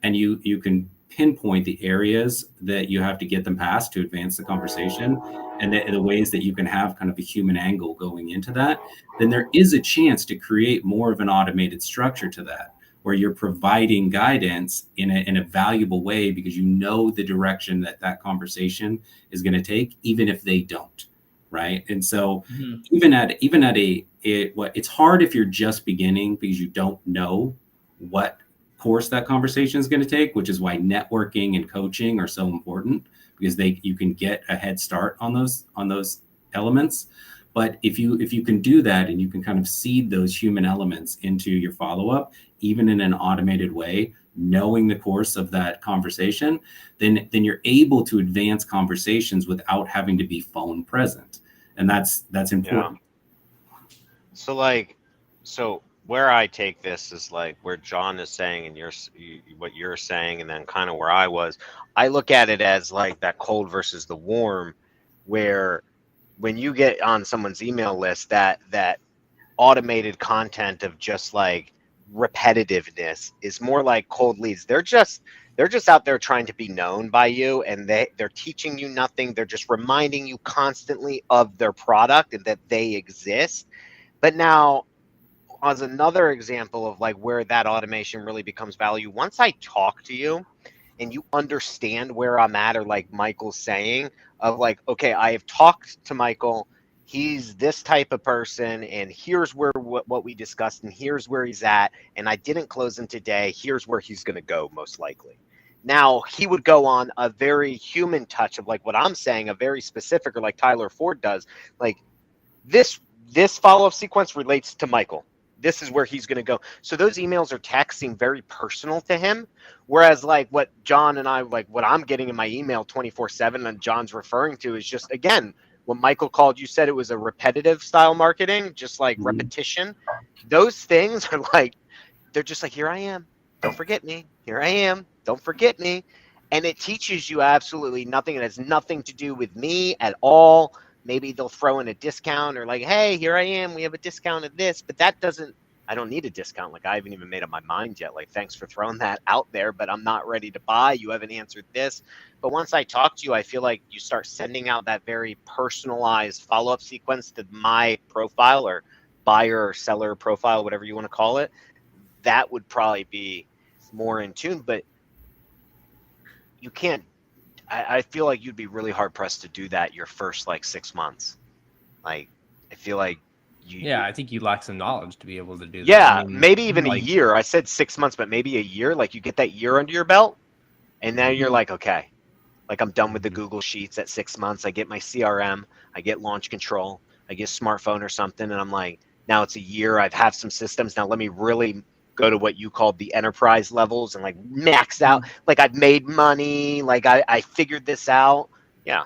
and you can pinpoint the areas that you have to get them past to advance the conversation, and the ways that you can have kind of a human angle going into that, then there is a chance to create more of an automated structure to that, where you're providing guidance in a valuable way, because you know the direction that conversation is going to take, even if they don't. Right. And so even at it's hard if you're just beginning, because you don't know what course that conversation is going to take, which is why networking and coaching are so important, because you can get a head start on those elements. But if you can do that, and you can kind of seed those human elements into your follow-up, even in an automated way, knowing the course of that conversation, then you're able to advance conversations without having to be phone present. And that's important. Yeah. So where I take this is like where John is saying and what you're saying, and then kind of where I was. I look at it as like that cold versus the warm, where when you get on someone's email list, that automated content of just like repetitiveness is more like cold leads. They're just out there trying to be known by you, and they're teaching you nothing. They're just reminding you constantly of their product and that they exist. But now, as another example of like where that automation really becomes value, once I talk to you and you understand where I'm at, or like Michael's saying, of like, okay, I have talked to Michael, he's this type of person, and here's where what we discussed, and here's where he's at, and I didn't close him today, here's where he's going to go most likely. Now he would go on a very human touch of like what I'm saying, a very specific, or like Tyler Ford does, like this follow-up sequence relates to Michael. This is where he's going to go. So those emails or texts seem very personal to him. Whereas like what John and I, like what I'm getting in my email 24/7 and John's referring to is just, again, what Michael called, you said it was a repetitive style marketing, just like repetition. Those things are like, they're just like, here I am. Don't forget me. Here I am. Don't forget me. And it teaches you absolutely nothing. It has nothing to do with me at all. Maybe they'll throw in a discount, or like, hey, here I am, we have a discount of this, but that doesn't, I don't need a discount. Like, I haven't even made up my mind yet. Like, thanks for throwing that out there, but I'm not ready to buy. You haven't answered this. But once I talk to you, I feel like you start sending out that very personalized follow-up sequence to my profile, or buyer or seller profile, whatever you want to call it. That would probably be more in tune, but you can't, I feel like you'd be really hard pressed to do that your first like 6 months. Like, I feel like I think you lack some knowledge to be able to do that. Yeah, I mean, maybe even like, a year. I said 6 months, but maybe a year. Like, you get that year under your belt, and then you're like, okay, like I'm done with the Google Sheets at 6 months. I get my CRM, I get LaunchControl, I get smartphone or something, and I'm like, now it's a year. I've had some systems. Now let me really go to what you called the enterprise levels and like max out. Like, I've made money. Like, I figured this out. Yeah.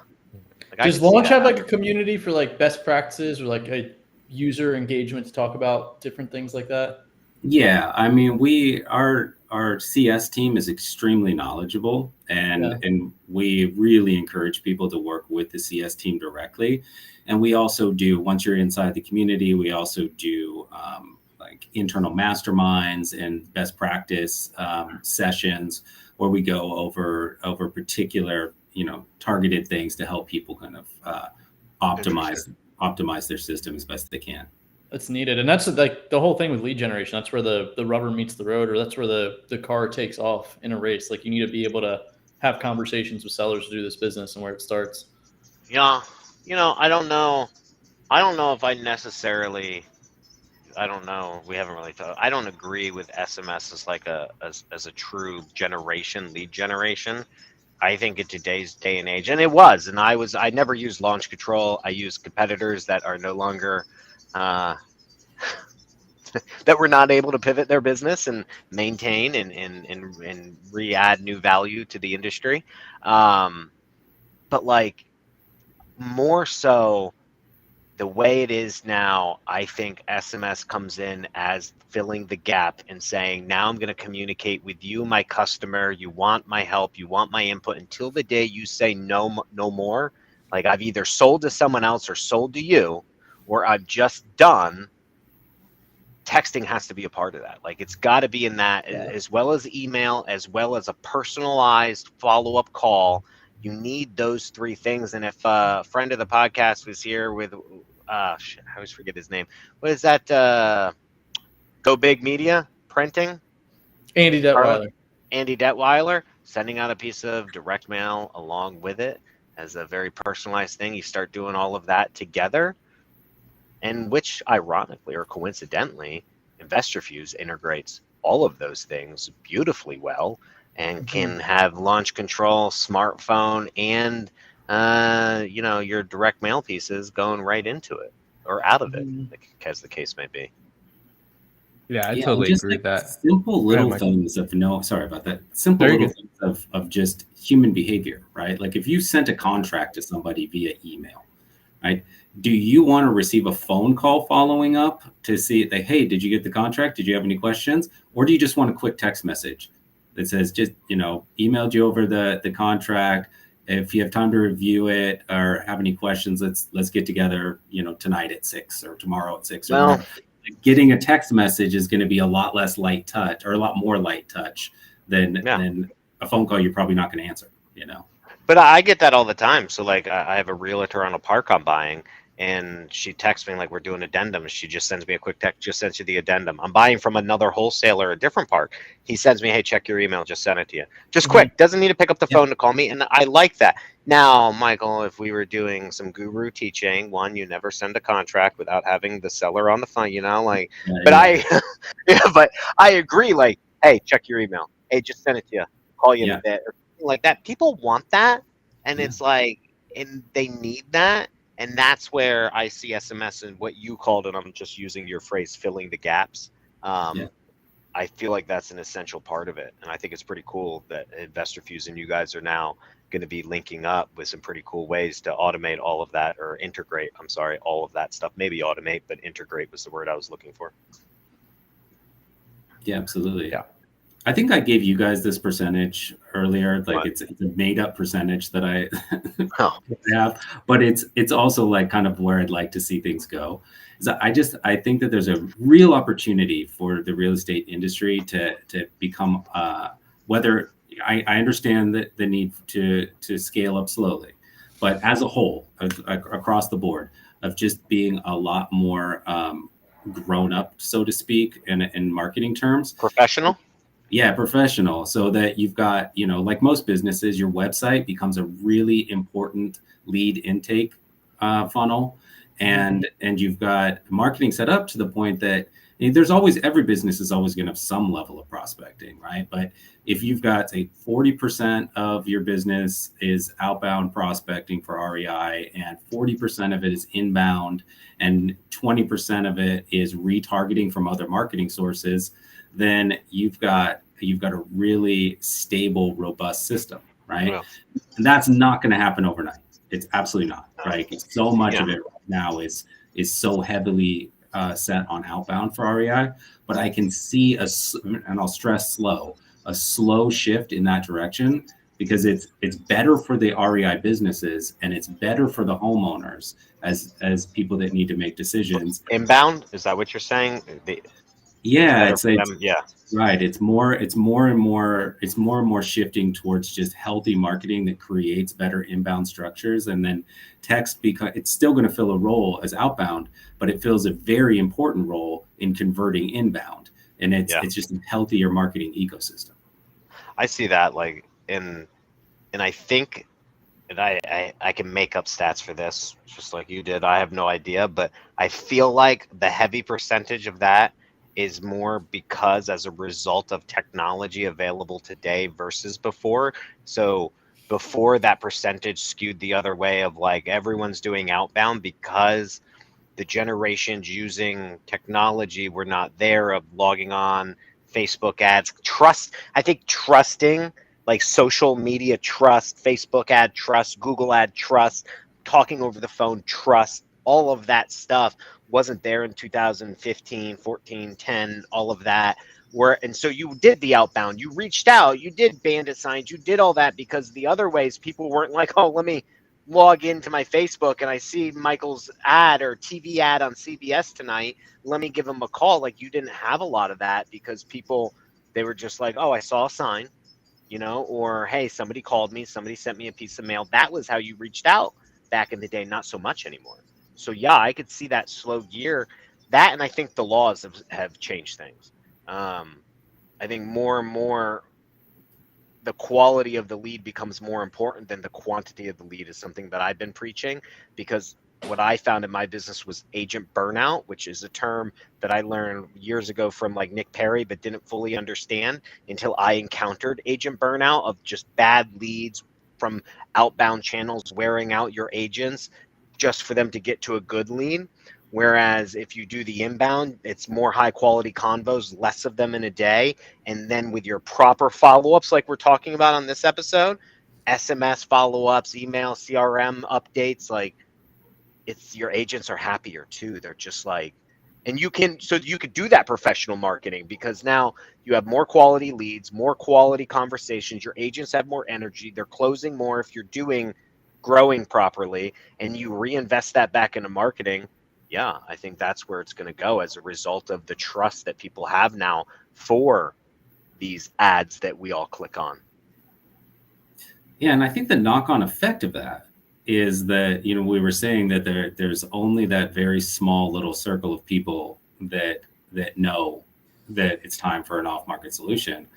Like, Does Launch have like a community for like best practices, or like a user engagement to talk about different things like that? Yeah, I mean, our CS team is extremely knowledgeable, and we really encourage people to work with the CS team directly. And we also do, once you're inside the community, we also do like internal masterminds and best practice sessions where we go over particular, targeted things to help people kind of optimize their system as best they can. That's needed. And that's like the whole thing with lead generation. That's where the rubber meets the road, or that's where the car takes off in a race. Like, you need to be able to have conversations with sellers to do this business and where it starts. Yeah. I don't know if I necessarily, I don't know. We haven't really thought. I don't agree with SMS as like as a true lead generation. I think in today's day and age, and it was, and I never used LaunchControl. I used competitors that are no longer, that were not able to pivot their business and maintain and re-add new value to the industry. But like, more so the way it is now, I think SMS comes in as filling the gap and saying, now I'm going to communicate with you, my customer. You want my help. You want my input until the day you say no more. Like, I've either sold to someone else or sold to you, or I'm just done. Texting has to be a part of that. Like, it's got to be in that, as well as email, as well as a personalized follow-up call. You need those three things. And if a friend of the podcast was here with, I always forget his name. What is that? Go Big Media Printing? Andy Detweiler. Andy Detweiler, sending out a piece of direct mail along with it as a very personalized thing. You start doing all of that together, and which ironically or coincidentally, InvestorFuse integrates all of those things beautifully well, and can have LaunchControl, smartphone, and your direct mail pieces going right into it or out of it, as the case may be. Yeah, I totally agree with that. Simple little things of Simple little things of just human behavior, right? Like, if you sent a contract to somebody via email, right? Do you want to receive a phone call following up to see that, hey, did you get the contract? Did you have any questions? Or do you just want a quick text message that says, just, emailed you over the contract. If you have time to review it or have any questions, let's get together, tonight at 6 or tomorrow at 6 or whatever. Getting a text message is going to be a lot less light touch, or a lot more light touch than a phone call you're probably not going to answer, But I get that all the time. So like I have a realtor on a park I'm buying, and she texts me like, we're doing addendum. She just sends me a quick text, just sent you the addendum. I'm buying from another wholesaler, a different park. He sends me, hey, check your email, just sent it to you. Just quick, doesn't need to pick up the phone to call me. And I like that. Now, Michael, if we were doing some guru teaching, one, you never send a contract without having the seller on the phone, but I agree. Like, hey, check your email. Hey, just send it to you. Call you in a bit, or something like that. People want that. And it's like, and they need that. And that's where I see SMS and what you called it. I'm just using your phrase, filling the gaps. I feel like that's an essential part of it. And I think it's pretty cool that InvestorFuse and you guys are now going to be linking up with some pretty cool ways to automate all of that, or integrate. I'm sorry, all of that stuff. Maybe automate, but integrate was the word I was looking for. Yeah, absolutely. Yeah. I think I gave you guys this percentage earlier. Like it's a made up percentage that I have, but it's also like kind of where I'd like to see things go. I think that there's a real opportunity for the real estate industry to become, whether I understand the need to scale up slowly, but as a whole, across the board, of just being a lot more grown up, so to speak, in marketing terms. Professional? Yeah, professional. So that you've got, like most businesses, your website becomes a really important lead intake funnel. And you've got marketing set up to the point that every business is always going to have some level of prospecting, right? But if you've got, say, 40% of your business is outbound prospecting for REI, and 40% of it is inbound, and 20% of it is retargeting from other marketing sources, then you've got a really stable, robust system, right? Yeah. And that's not going to happen overnight. It's absolutely not, right? So much of it right now is so heavily set on outbound for REI, but I can see and I'll stress a slow shift in that direction, because it's better for the REI businesses, and it's better for the homeowners as people that need to make decisions. Inbound, is that what you're saying? Right. It's more and more shifting towards just healthy marketing that creates better inbound structures, and then text, because it's still going to fill a role as outbound, but it fills a very important role in converting inbound, and it's just a healthier marketing ecosystem. I see that, and I think, and I can make up stats for this just like you did. I have no idea, but I feel like the heavy percentage of that is more because as a result of technology available today versus before. So before, that percentage skewed the other way of like everyone's doing outbound because the generations using technology were not there, of logging on, Facebook ads, trusting, like social media trust, Facebook ad trust, Google ad trust, talking over the phone trust, all of that stuff wasn't there in 2015, 14, 10, all of that. And so you did the outbound, you reached out, you did bandit signs, you did all that, because the other ways people weren't like, oh, let me log into my Facebook and I see Michael's ad or TV ad on CBS tonight, let me give him a call. Like, you didn't have a lot of that because people, they were just like, oh, I saw a sign, or hey, somebody called me, somebody sent me a piece of mail. That was how you reached out back in the day, not so much anymore. So yeah, I could see that slow gear, that, and I think the laws have changed things. I think more and more the quality of the lead becomes more important than the quantity of the lead, is something that I've been preaching, because what I found in my business was agent burnout, which is a term that I learned years ago from like Nick Perry, but didn't fully understand until I encountered agent burnout, of just bad leads from outbound channels wearing out your agents just for them to get to a good lead. Whereas if you do the inbound, it's more high quality convos, less of them in a day. And then with your proper follow-ups, like we're talking about on this episode, SMS follow-ups, email, CRM updates, like it's your agents are happier too. They're just like, and you could do that professional marketing because now you have more quality leads, more quality conversations. Your agents have more energy. They're closing more if you're growing properly, and you reinvest that back into marketing. Yeah, I think that's where it's going to go as a result of the trust that people have now for these ads that we all click on. Yeah, and I think the knock-on effect of that is that, we were saying that there's only that very small little circle of people that know that it's time for an off-market solution.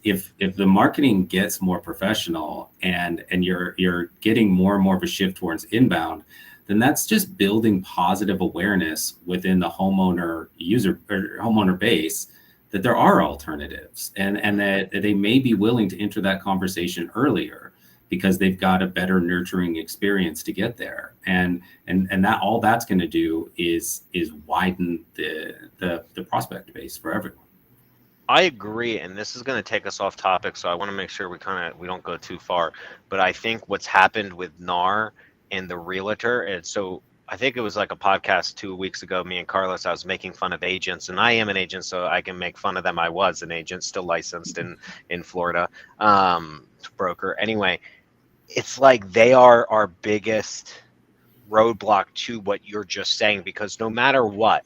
If the marketing gets more professional and you're getting more and more of a shift towards inbound, then that's just building positive awareness within the homeowner user or homeowner base that there are alternatives and that they may be willing to enter that conversation earlier because they've got a better nurturing experience to get there. And that all that's going to do is widen the prospect base for everyone. I agree, and this is going to take us off topic, so I want to make sure we don't go too far. But I think what's happened with NAR and the realtor, and so I think it was like a podcast 2 weeks ago, me and Carlos, I was making fun of agents, and I am an agent, so I can make fun of them. I was an agent, still licensed in Florida, broker. Anyway, it's like they are our biggest roadblock to what you're just saying, because no matter what,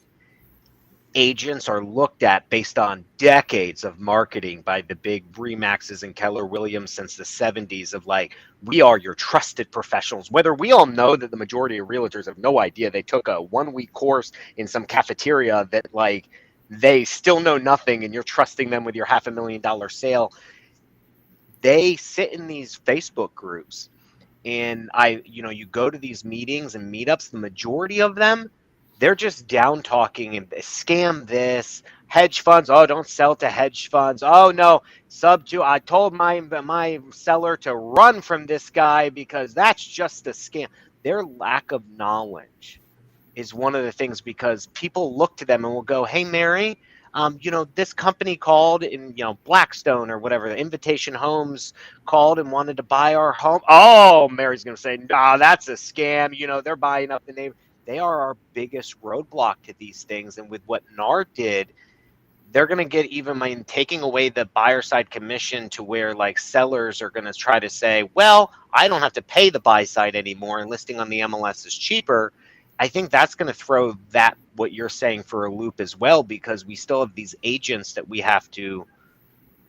agents are looked at based on decades of marketing by the big Remaxes and Keller Williams since the 70s of like, we are your trusted professionals. Whether we all know that the majority of realtors have no idea. They took a 1-week course in some cafeteria that like they still know nothing, and you're trusting them with your $500,000 sale. They sit in these Facebook groups, and you go to these meetings and meetups, the majority of them, they're just down talking and scam this, hedge funds. Oh, don't sell to hedge funds. Oh no, I told my seller to run from this guy because that's just a scam. Their lack of knowledge is one of the things, because people look to them and will go, hey, Mary, this company called in, Blackstone or whatever, the Invitation Homes called and wanted to buy our home. Oh, Mary's going to say, nah, that's a scam. They're buying up the name. They are our biggest roadblock to these things. And with what NAR did, they're going to get even taking away the buyer side commission to where like sellers are going to try to say, well, I don't have to pay the buy side anymore, and listing on the MLS is cheaper. I think that's going to throw what you're saying for a loop as well, because we still have these agents that we have to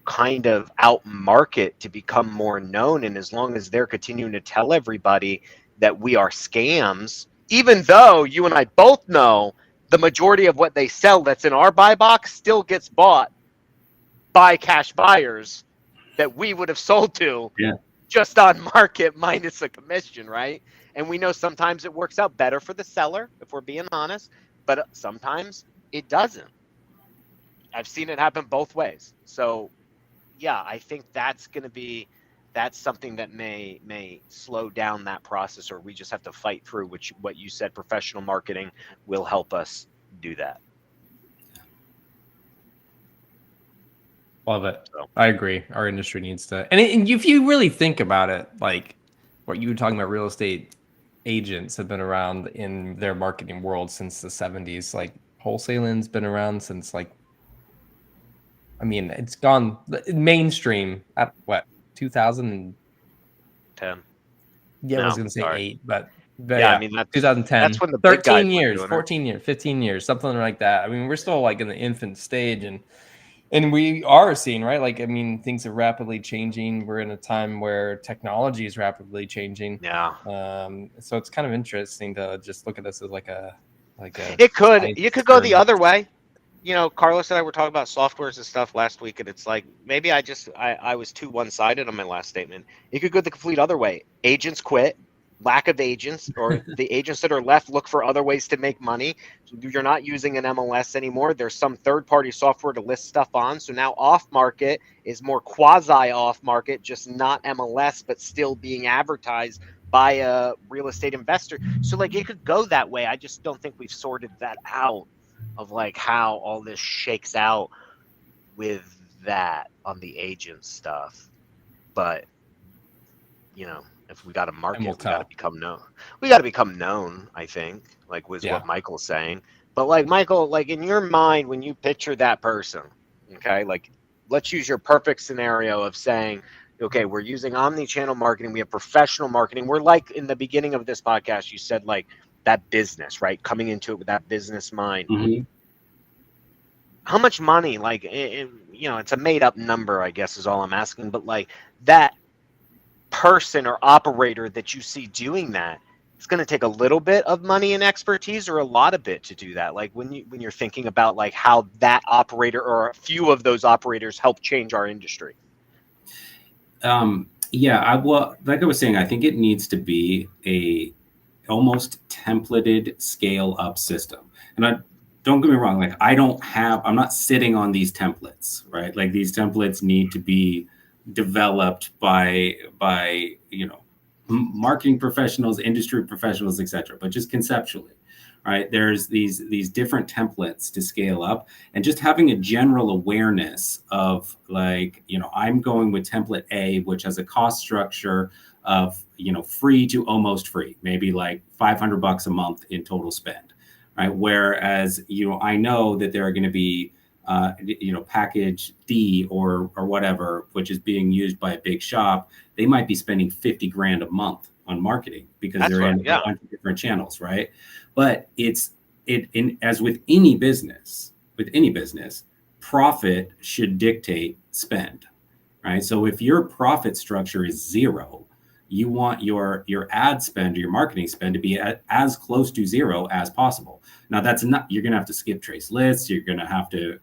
kind of out market to become more known. And as long as they're continuing to tell everybody that we are scams, even though you and I both know the majority of what they sell that's in our buy box still gets bought by cash buyers that we would have sold to just on market minus a commission, right? And we know sometimes it works out better for the seller, if we're being honest, but sometimes it doesn't. I've seen it happen both ways. So yeah, I think that's something that may slow down that process, or we just have to fight through, which what you said, professional marketing will help us do that. Love it. So, I agree. Our industry needs to, and if you really think about it, like what you were talking about, real estate agents have been around in their marketing world since the 70s. Like wholesaling's been around since it's gone mainstream at what, 2010? Yeah, I was gonna say 8, but yeah, that's 2010. That's when the 13 years, 14 years, 15 years, something like that. We're still like in the infant stage, and we are seeing, right? Things are rapidly changing. We're in a time where technology is rapidly changing. Yeah. So it's kind of interesting to just look at this as you could go the other way. Carlos and I were talking about softwares and stuff last week, and it's like maybe I was too one-sided on my last statement. It could go the complete other way. Agents quit, lack of agents, or the agents that are left look for other ways to make money. So you're not using an MLS anymore. There's some third-party software to list stuff on. So now off-market is more quasi-off-market, just not MLS, but still being advertised by a real estate investor. So it could go that way. I just don't think we've sorted that out of how all this shakes out with that on the agent stuff. But If we got to And market, we'll we got to tell. become known. We got to become known, I think, like was Yeah. what Michael's saying. But like Michael, like in your mind, when you picture that person, okay, like let's use your perfect scenario of saying, okay, we're using omni-channel marketing. We have professional marketing. We're like in the beginning of this podcast, you said like that business, right? Coming into it with that business mind. Mhm. How much money, like, it's a made up number, I guess is all I'm asking. But like that person or operator that you see doing that, it's going to take a little bit of money and expertise or a lot of it to do that. Like when you're thinking about like how that operator or a few of those operators help change our industry. Yeah, well, like I was saying, I think it needs to be a almost templated scale up system. And don't get me wrong, like I'm not sitting on these templates, right? Like these templates need to be developed by marketing professionals, industry professionals, etc. But just conceptually, right? There's these different templates to scale up, and just having a general awareness of like, I'm going with template A, which has a cost structure of free to almost free, maybe like $500 a month in total spend, right? Whereas I know that there are going to be package D or whatever, which is being used by a big shop. They might be spending 50 grand a month on marketing because they're in a bunch of different channels, right? But as with any business, profit should dictate spend, right? So if your profit structure is zero, you want your ad spend or your marketing spend to be as close to zero as possible. Now that's not, you're going to have to skip trace lists. You're going to have to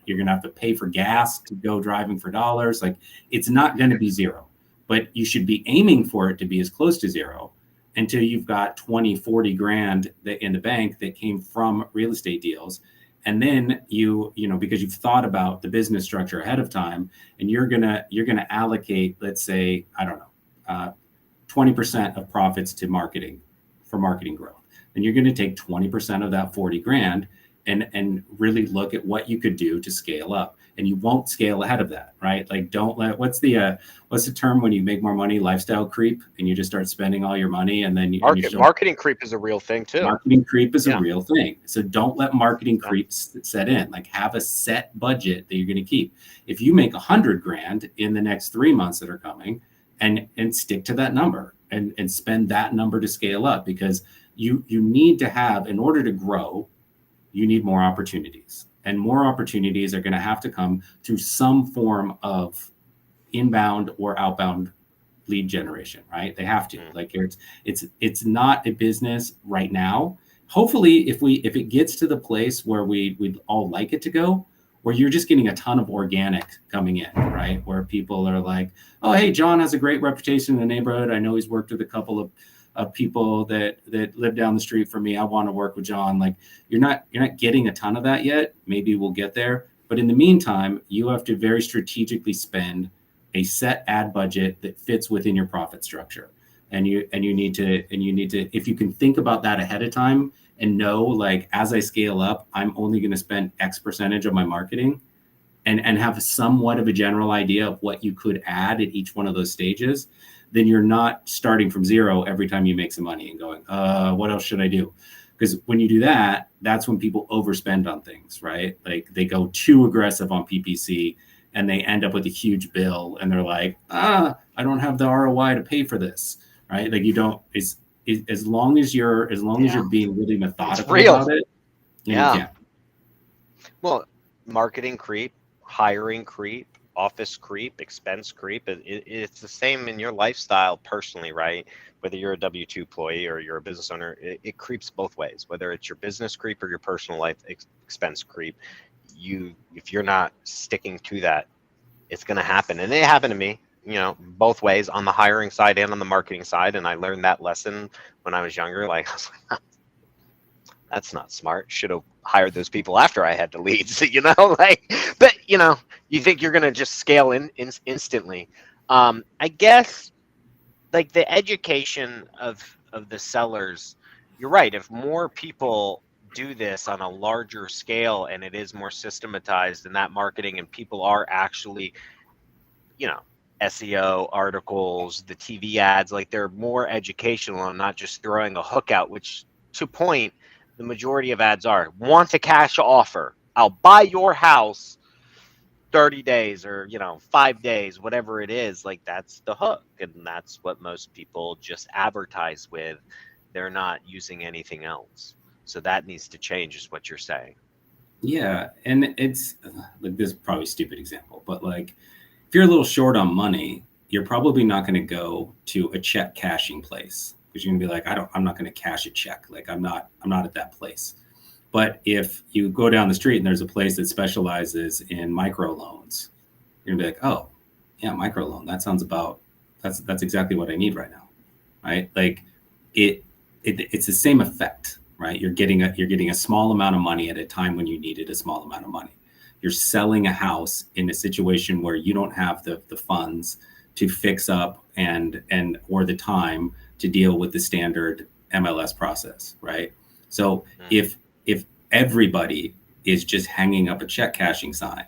pay for gas to go driving for dollars. Like it's not going to be zero, but you should be aiming for it to be as close to zero until you've got 20, 40 grand in the bank that came from real estate deals. And then because you've thought about the business structure ahead of time, and you're gonna allocate, let's say, I don't know, 20% of profits to marketing for marketing growth. And you're going to take 20% of that 40 grand and really look at what you could do to scale up. And you won't scale ahead of that, right? Like what's the term when you make more money? Lifestyle creep, and you just start spending all your money, and then marketing creep is a real thing too. Marketing creep is a real thing. So don't let marketing creep set in. Like have a set budget that you're going to keep. If you make 100 grand in the next 3 months that are coming, and stick to that number and spend that number to scale up, because you need to have, in order to grow, you need more opportunities, and more opportunities are going to have to come through some form of inbound or outbound lead generation, right? They have to. Like it's not a business right now. Hopefully, if it gets to the place where we'd all like it to go, where you're just getting a ton of organic coming in, right? Where people are like, oh, hey, John has a great reputation in the neighborhood. I know he's worked with a couple of people that live down the street from me. I want to work with John. Like you're not getting a ton of that yet. Maybe we'll get there. But in the meantime, you have to very strategically spend a set ad budget that fits within your profit structure. And you need to, if you can think about that ahead of time, and know, like, as I scale up, I'm only going to spend X percentage of my marketing, and have somewhat of a general idea of what you could add at each one of those stages, then you're not starting from zero every time you make some money and going, what else should I do? Because when you do that, that's when people overspend on things, right? Like they go too aggressive on PPC and they end up with a huge bill, and they're like, I don't have the ROI to pay for this, right? Like as long as you're being really methodical about it, you can. Well, marketing creep, hiring creep, office creep, expense creep. It's the same in your lifestyle personally, right? Whether you're a W-2 employee or you're a business owner, it creeps both ways. Whether it's your business creep or your personal life expense creep, if you're not sticking to that, it's going to happen. And it happened to me. Both ways, on the hiring side and on the marketing side. And I learned that lesson when I was younger. Like, I was like, that's not smart. Should have hired those people after I had the leads, but you think you're going to just scale instantly. I guess like the education of the sellers, you're right. If more people do this on a larger scale and it is more systematized in that marketing, and people are actually, SEO articles, the TV ads, like they're more educational and not just throwing a hook out, which to point, the majority of ads are want a cash offer. I'll buy your house 30 days or 5 days, whatever it is. Like that's the hook, and that's what most people just advertise with. They're not using anything else, so that needs to change, is what you're saying. Yeah, and it's like, this is probably a stupid example, but like if you're a little short on money, you're probably not going to go to a check cashing place, because you're gonna be like, I'm not going to cash a check. Like I'm not at that place. But if you go down the street and there's a place that specializes in microloans, you're gonna be like, oh, yeah, microloan. That sounds about that's exactly what I need right now, right? Like it's the same effect, right? You're getting a small amount of money at a time when you needed a small amount of money. You're selling a house in a situation where you don't have the funds to fix up and or the time to deal with the standard MLS process, right? So if everybody is just hanging up a check cashing sign,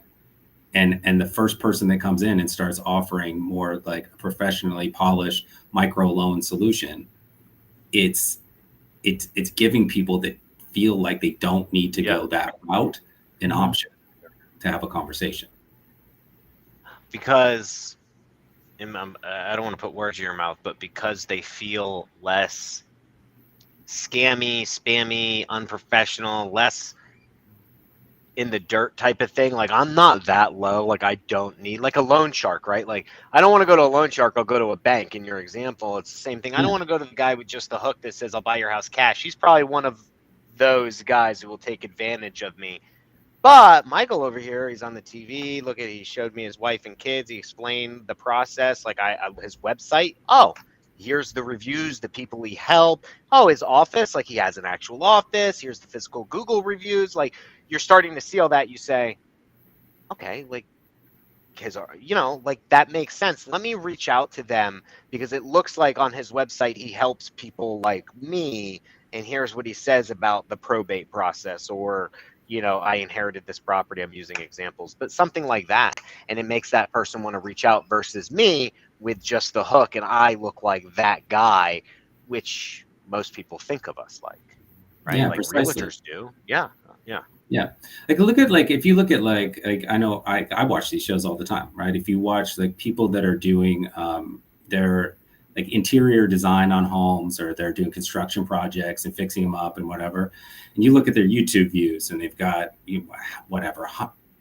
and the first person that comes in and starts offering more like a professionally polished micro loan solution, it's giving people that feel like they don't need to go that route an option to have a conversation. Because I don't want to put words in your mouth, but because they feel less scammy, spammy, unprofessional, less in the dirt type of thing. Like I'm not that low. Like I don't need like a loan shark, right? Like I don't want to go to a loan shark. I'll go to a bank. In your example, it's the same thing. I don't want to go to the guy with just the hook that says I'll buy your house cash. He's probably one of those guys who will take advantage of me. But Michael over here, he's on the TV. Look at, he showed me his wife and kids. He explained the process. Like his website. Oh, here's the reviews, the people he helped. Oh, his office, like he has an actual office. Here's the physical Google reviews. Like you're starting to see all that. You say, okay, like like that makes sense. Let me reach out to them, because it looks like on his website he helps people like me. And here's what he says about the probate process, or I inherited this property. I'm using examples, but something like that. And it makes that person want to reach out versus me with just the hook. And I look like that guy, which most people think of us like, right? Yeah, like precisely. realtors do. Yeah. Yeah. Yeah. Like look at if you look at like I know I watch these shows all the time, right? If you watch like people that are doing their like interior design on homes, or they're doing construction projects and fixing them up and whatever, and you look at their YouTube views and they've got whatever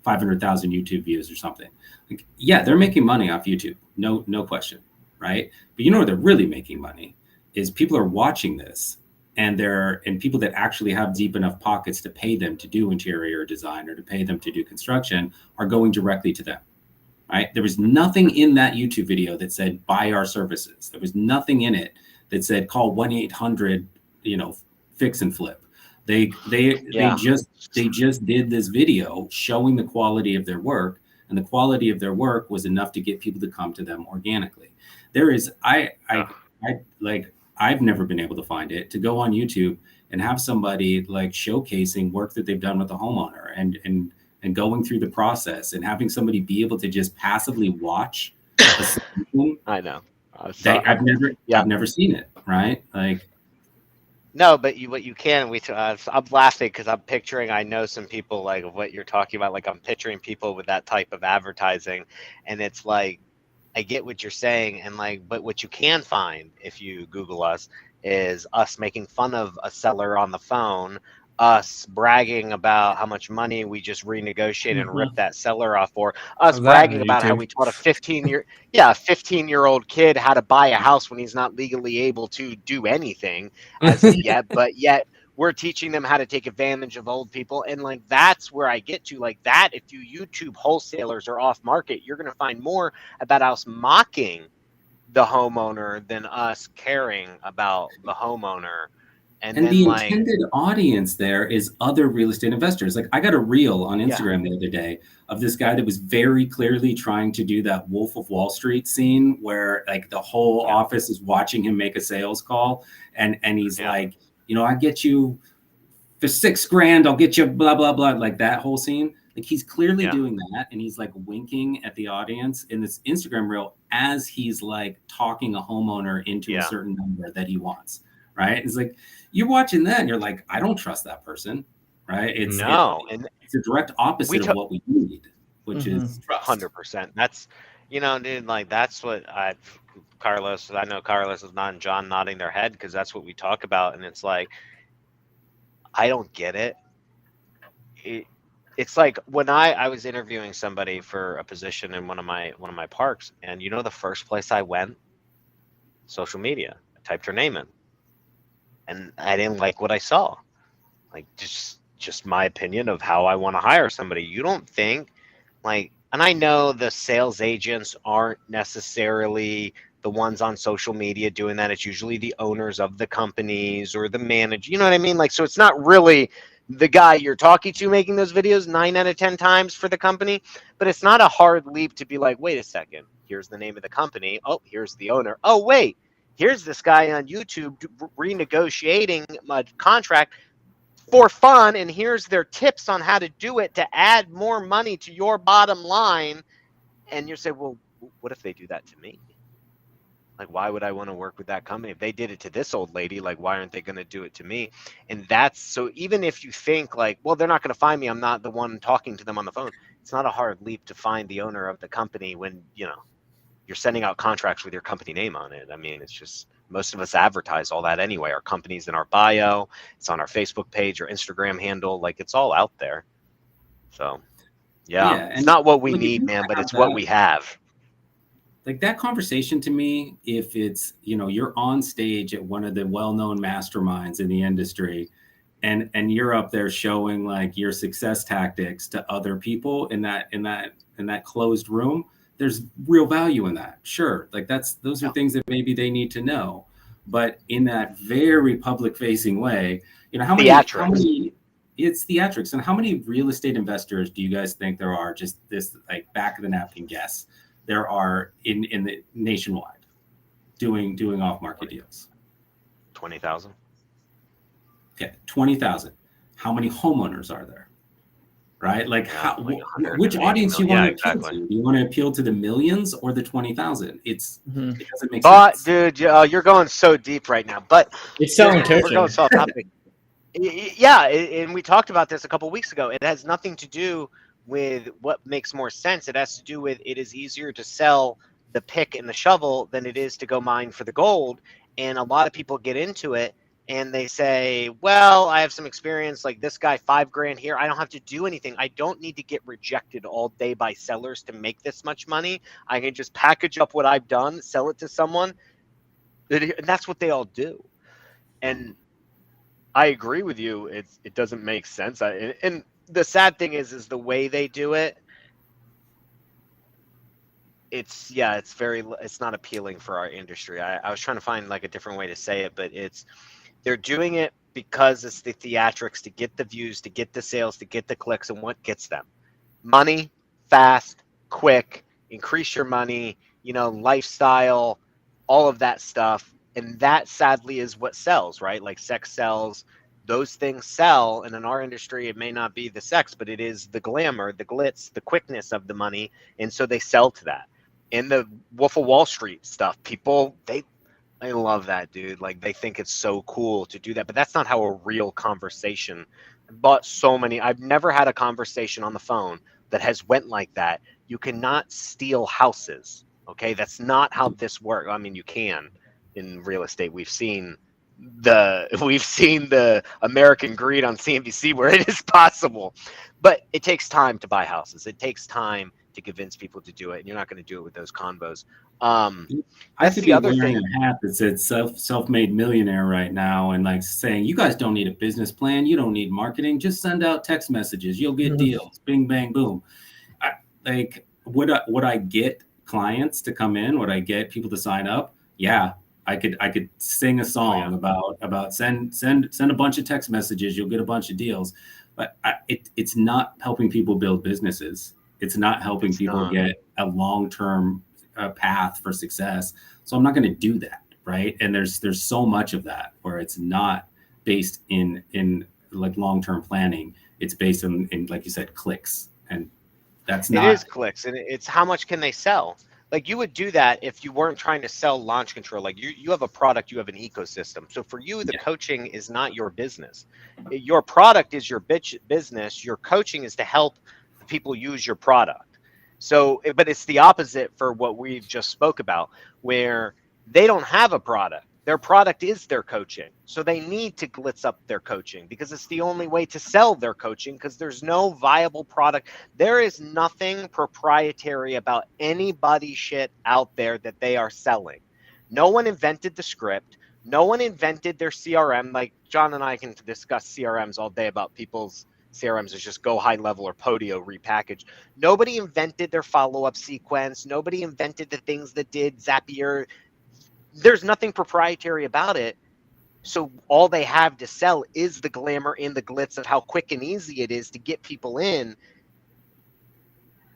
500,000 YouTube views or something. Like, yeah, they're making money off YouTube, no question, right? But where they're really making money is people are watching this, and people that actually have deep enough pockets to pay them to do interior design or to pay them to do construction are going directly to them. Right? There was nothing in that YouTube video that said buy our services. There was nothing in it that said call 1-800, fix and flip. They just did this video showing the quality of their work, and the quality of their work was enough to get people to come to them organically. There is I've never been able to find it, to go on YouTube and have somebody like showcasing work that they've done with the homeowner and going through the process, and having somebody be able to just passively watch a solution. I know. I've never seen it, right? Like, no, but what you can, I'm laughing because I'm picturing, I know some people like what you're talking about. Like I'm picturing people with that type of advertising, and it's like, I get what you're saying. And but what you can find if you Google us is us making fun of a seller on the phone, us bragging about how much money we just renegotiated and ripped that seller off for, us bragging about how we taught a 15-year-old kid how to buy a house when he's not legally able to do anything as of yet, but yet we're teaching them how to take advantage of old people. And that's where I get to that. If you YouTube wholesalers or off market, you're going to find more about us mocking the homeowner than us caring about the homeowner. And then the intended audience there is other real estate investors. Like I got a reel on Instagram the other day of this guy that was very clearly trying to do that Wolf of Wall Street scene where like the whole office is watching him make a sales call. And he's like, I get you for $6,000. I'll get you blah, blah, blah. Like that whole scene. Like he's clearly Yeah. doing that, and he's like winking at the audience in this Instagram reel as he's like talking a homeowner into a certain number that he wants, right? It's like you're watching that and you're like, I don't trust that person, right? It's a direct opposite of what we need, which is trust. 100%. That's, dude, like that's what I know Carlos is nodding, John nodding their head, because that's what we talk about. And it's like, I don't get it. It's like when I was interviewing somebody for a position in one of my parks, and the first place I went, social media. I typed her name in, and I didn't like what I saw. Like just my opinion of how I want to hire somebody. You don't think and I know the sales agents aren't necessarily the ones on social media doing that. It's usually the owners of the companies or the manager. You know what I mean? Like, so it's not really the guy you're talking to making those videos 9 out of 10 times for the company, but it's not a hard leap to be like, wait a second, here's the name of the company. Oh, here's the owner. Oh, wait, here's this guy on YouTube renegotiating my contract for fun, and here's their tips on how to do it to add more money to your bottom line. And you say, well, what if they do that to me? Like, why would I want to work with that company? If they did it to this old lady, like, why aren't they going to do it to me? And that's, so even if you think like, well, they're not going to find me, I'm not the one talking to them on the phone, it's not a hard leap to find the owner of the company when, you're sending out contracts with your company name on it. I mean, it's just, most of us advertise all that anyway. Our company's in our bio, it's on our Facebook page or Instagram handle, like it's all out there. So yeah, it's not what we need, man, but it's what we have. Like that conversation to me, if it's, you're on stage at one of the well-known masterminds in the industry, and you're up there showing like your success tactics to other people in that closed room, there's real value in that. Sure. Like those are things that maybe they need to know, but in that very public facing way, how many it's theatrics. And how many real estate investors do you guys think there are? Just this like back of the napkin guess. There are in the nationwide doing off market deals. 20,000. Okay, 20,000. How many homeowners are there? Right? Like, which audience you want to appeal to? Do you want to appeal to the millions or the 20,000? It doesn't make sense. Dude, you're going so deep right now. But it's selling coaching. We're going off topic. Yeah, and we talked about this a couple weeks ago. It has nothing to do with what makes more sense. It has to do with it is easier to sell the pick and the shovel than it is to go mine for the gold. And a lot of people get into it and they say, well, I have some experience, like this guy, $5,000 here. I don't have to do anything. I don't need to get rejected all day by sellers to make this much money. I can just package up what I've done, sell it to someone. And that's what they all do. And I agree with you. It doesn't make sense. And the sad thing is the way they do it. It's not appealing for our industry. I was trying to find like a different way to say it, but they're doing it because it's the theatrics to get the views, to get the sales, to get the clicks, and what gets them? Money, fast, quick, increase your money, lifestyle, all of that stuff. And that sadly is what sells, right? Like sex sells, those things sell. And in our industry, it may not be the sex, but it is the glamour, the glitz, the quickness of the money. And so they sell to that. In the Wolf of Wall Street stuff, people, I love that, dude. Like they think it's so cool to do that, but that's not how a real conversation. But I've never had a conversation on the phone that has went like that. You cannot steal houses. Okay. That's not how this works. I mean, you can in real estate. We've seen the American greed on CNBC where it is possible, but it takes time to buy houses. It takes time to convince people to do it, and you're not going to do it with those convos. I could be wearing a hat that said self-made millionaire right now and like saying, you guys don't need a business plan. You don't need marketing. Just send out text messages. You'll get deals. Bing, bang, boom. Would I get clients to come in? Would I get people to sign up? Yeah, I could sing a song about send a bunch of text messages. You'll get a bunch of deals. But it's not helping people build businesses. It's not helping people get a long-term path for success. So I'm not going to do that, right? And there's so much of that where it's not based in like long-term planning. It's based in like you said, clicks And that's It not. is clicks, and it's how much can they sell. Like you would do that if you weren't trying to sell LaunchControl. Like you have a product, you have an ecosystem. So for you, the Yeah. coaching is not your business. Your product is your business. Your coaching is to help the people use your product. So, but it's the opposite for what we've just spoke about, where they don't have a product. Their product is their coaching. So they need to glitz up their coaching because it's the only way to sell their coaching because there's no viable product. There is nothing proprietary about anybody's shit out there that they are selling. No one invented the script. No one invented their CRM. Like John and I can discuss CRMs all day about people's CRMs is just go high level or Podio repackaged. Nobody invented their follow-up sequence. Nobody invented the things that did Zapier. There's nothing proprietary about it. So all they have to sell is the glamour and the glitz of how quick and easy it is to get people in.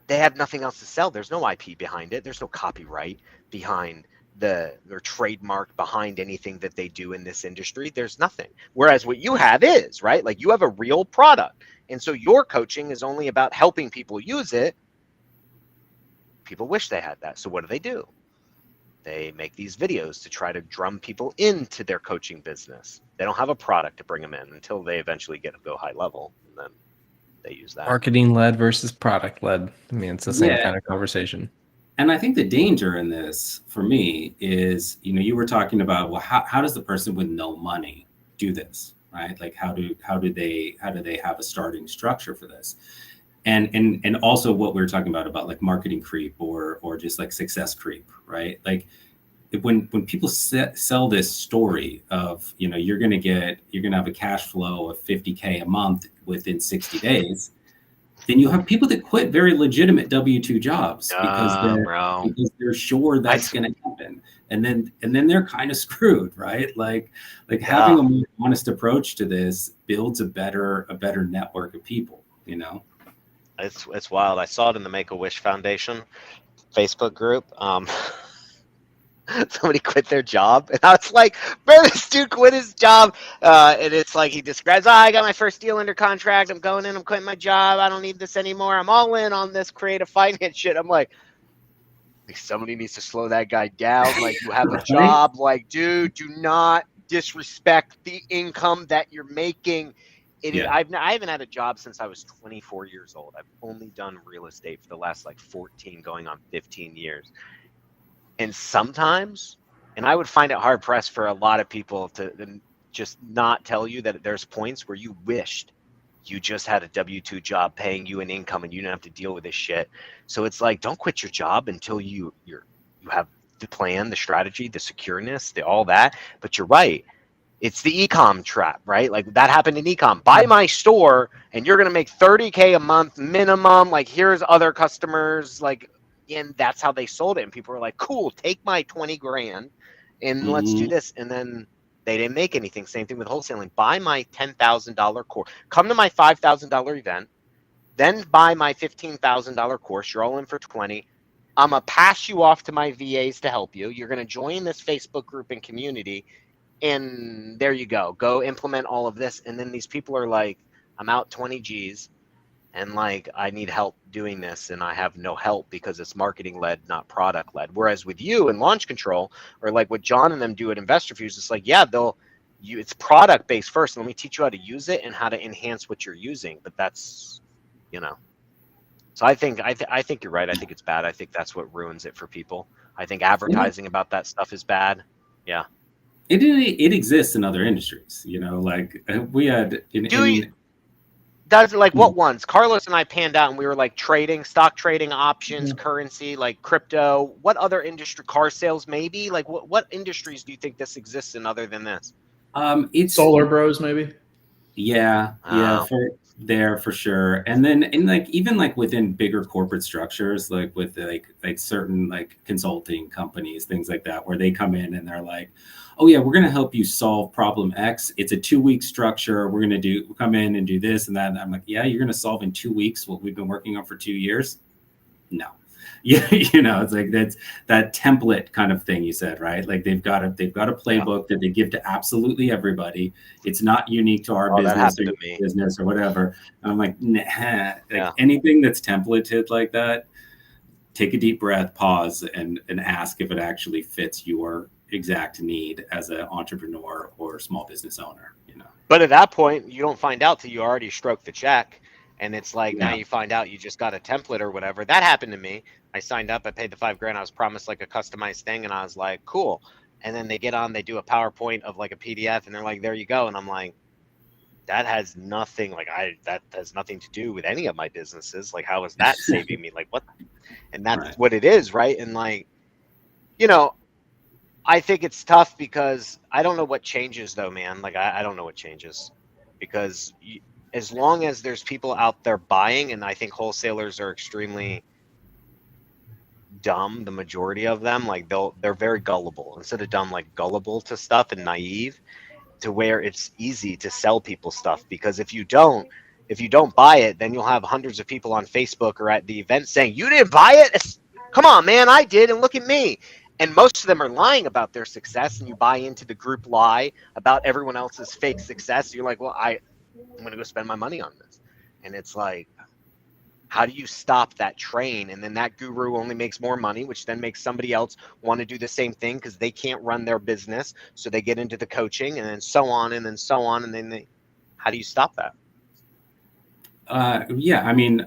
They have nothing else to sell. There's no IP behind it. There's no copyright behind their trademark behind anything that they do in this industry. There's nothing. Whereas what you have is, right? Like you have a real product. And so your coaching is only about helping people use it. People wish they had that. So what do? They make these videos to try to drum people into their coaching business. They don't have a product to bring them in until they eventually go high level. And then they use that. Marketing led versus product led. I mean, it's the same Yeah. kind of conversation. And I think the danger in this for me is, you were talking about, well, how does the person with no money do this, right? Like how do they have a starting structure for this? And also what we were talking about like marketing creep or just like success creep, right? Like when people sell this story of, you're going to have a cash flow of $50K a month within 60 days, then you have people that quit very legitimate W-2 jobs because they're sure that's going to happen. And then they're kind of screwed, right? Like having a more honest approach to this builds a better network of people, It's wild. I saw it in the Make-A-Wish Foundation Facebook group. Somebody quit their job, and I was like, bro, this dude quit his job. And it's like he describes, I got my first deal under contract. I'm going in. I'm quitting my job. I don't need this anymore. I'm all in on this creative finance shit. I'm like somebody needs to slow that guy down. Like, you have a job. Like, dude, do not disrespect the income that you're making. I haven't had a job since I was 24 years old. I've only done real estate for the last 14 going on 15 years. And sometimes, and I would find it hard pressed for a lot of people to just not tell you that there's points where you wished you just had a W-2 job paying you an income and you didn't have to deal with this shit. So it's like, don't quit your job until you have the plan, the strategy, the secureness, all that. But you're right. It's the e-com trap, right? Like that happened in e-com. Buy my store and you're going to make $30K a month minimum. Like here's other customers, and that's how they sold it. And people were like, cool, take my 20 grand and let's do this. And then they didn't make anything. Same thing with wholesaling. Buy my $10,000 course. Come to my $5,000 event. Then buy my $15,000 course. You're all in for 20. I'm going to pass you off to my VAs to help you. You're going to join this Facebook group and community. And there you go. Go implement all of this. And then these people are like, I'm out 20 G's. And I need help doing this, and I have no help because it's marketing led, not product led. Whereas with you and LaunchControl, or like what John and them do at InvestorFuse, it's like, it's product based first. Let me teach you how to use it and how to enhance what you're using. But that's, So I think you're right. I think it's bad. I think that's what ruins it for people. I think advertising about that stuff is bad. Yeah. It exists in other industries. We had Does what ones? Carlos and I panned out and we were trading, stock trading, options, currency, crypto. What other industry? Car sales, maybe? What industries do you think this exists in other than this? It's Solar Bros, maybe. Yeah, for sure. And then even within bigger corporate structures, with certain consulting companies, things like that, where they come in and they're like, oh yeah, we're going to help you solve problem X. It's a 2-week structure. We're going to come in and do this and that. And I'm like, yeah, you're going to solve in 2 weeks what we've been working on for 2 years? No. Yeah, it's like that's that template kind of thing you said, right? Like they've got a playbook that they give to absolutely everybody. It's not unique to our Oh, that business or happened to your me. business or whatever. And I'm like, nah. Like Yeah. anything that's templated like that, take a deep breath, pause, and ask if it actually fits your exact need as an entrepreneur or small business owner. But at that point, you don't find out till you already stroked the check. And it's like now Yeah. you find out you just got a template or whatever. That happened to me. I signed up, I paid the $5,000. I was promised like a customized thing, and I was like, cool. And then they get on, they do a PowerPoint of like a PDF, and they're like, there you go. And I'm like, that has nothing, that has nothing to do with any of my businesses. Like, how is that saving me? Like, what? And that's Right. what it is, right? And like, you know, I think it's tough because I don't know what changes though, man. Like, I don't know what changes because as long as there's people out there buying, and I think wholesalers are extremely dumb, the majority of them, like they're very gullible instead of dumb, like gullible to stuff and naive to where it's easy to sell people stuff. Because if you don't buy it, then you'll have hundreds of people on Facebook or at the event saying, you didn't buy it? Come on, man, I did, and look at me. And most of them are lying about their success, and you buy into the group lie about everyone else's fake success. You're like, well, I'm going to go spend my money on this. And it's like, how do you stop that train? And then that guru only makes more money, which then makes somebody else want to do the same thing because they can't run their business. So they get into the coaching, and then so on, and then so on. And then how do you stop that? Yeah, I mean,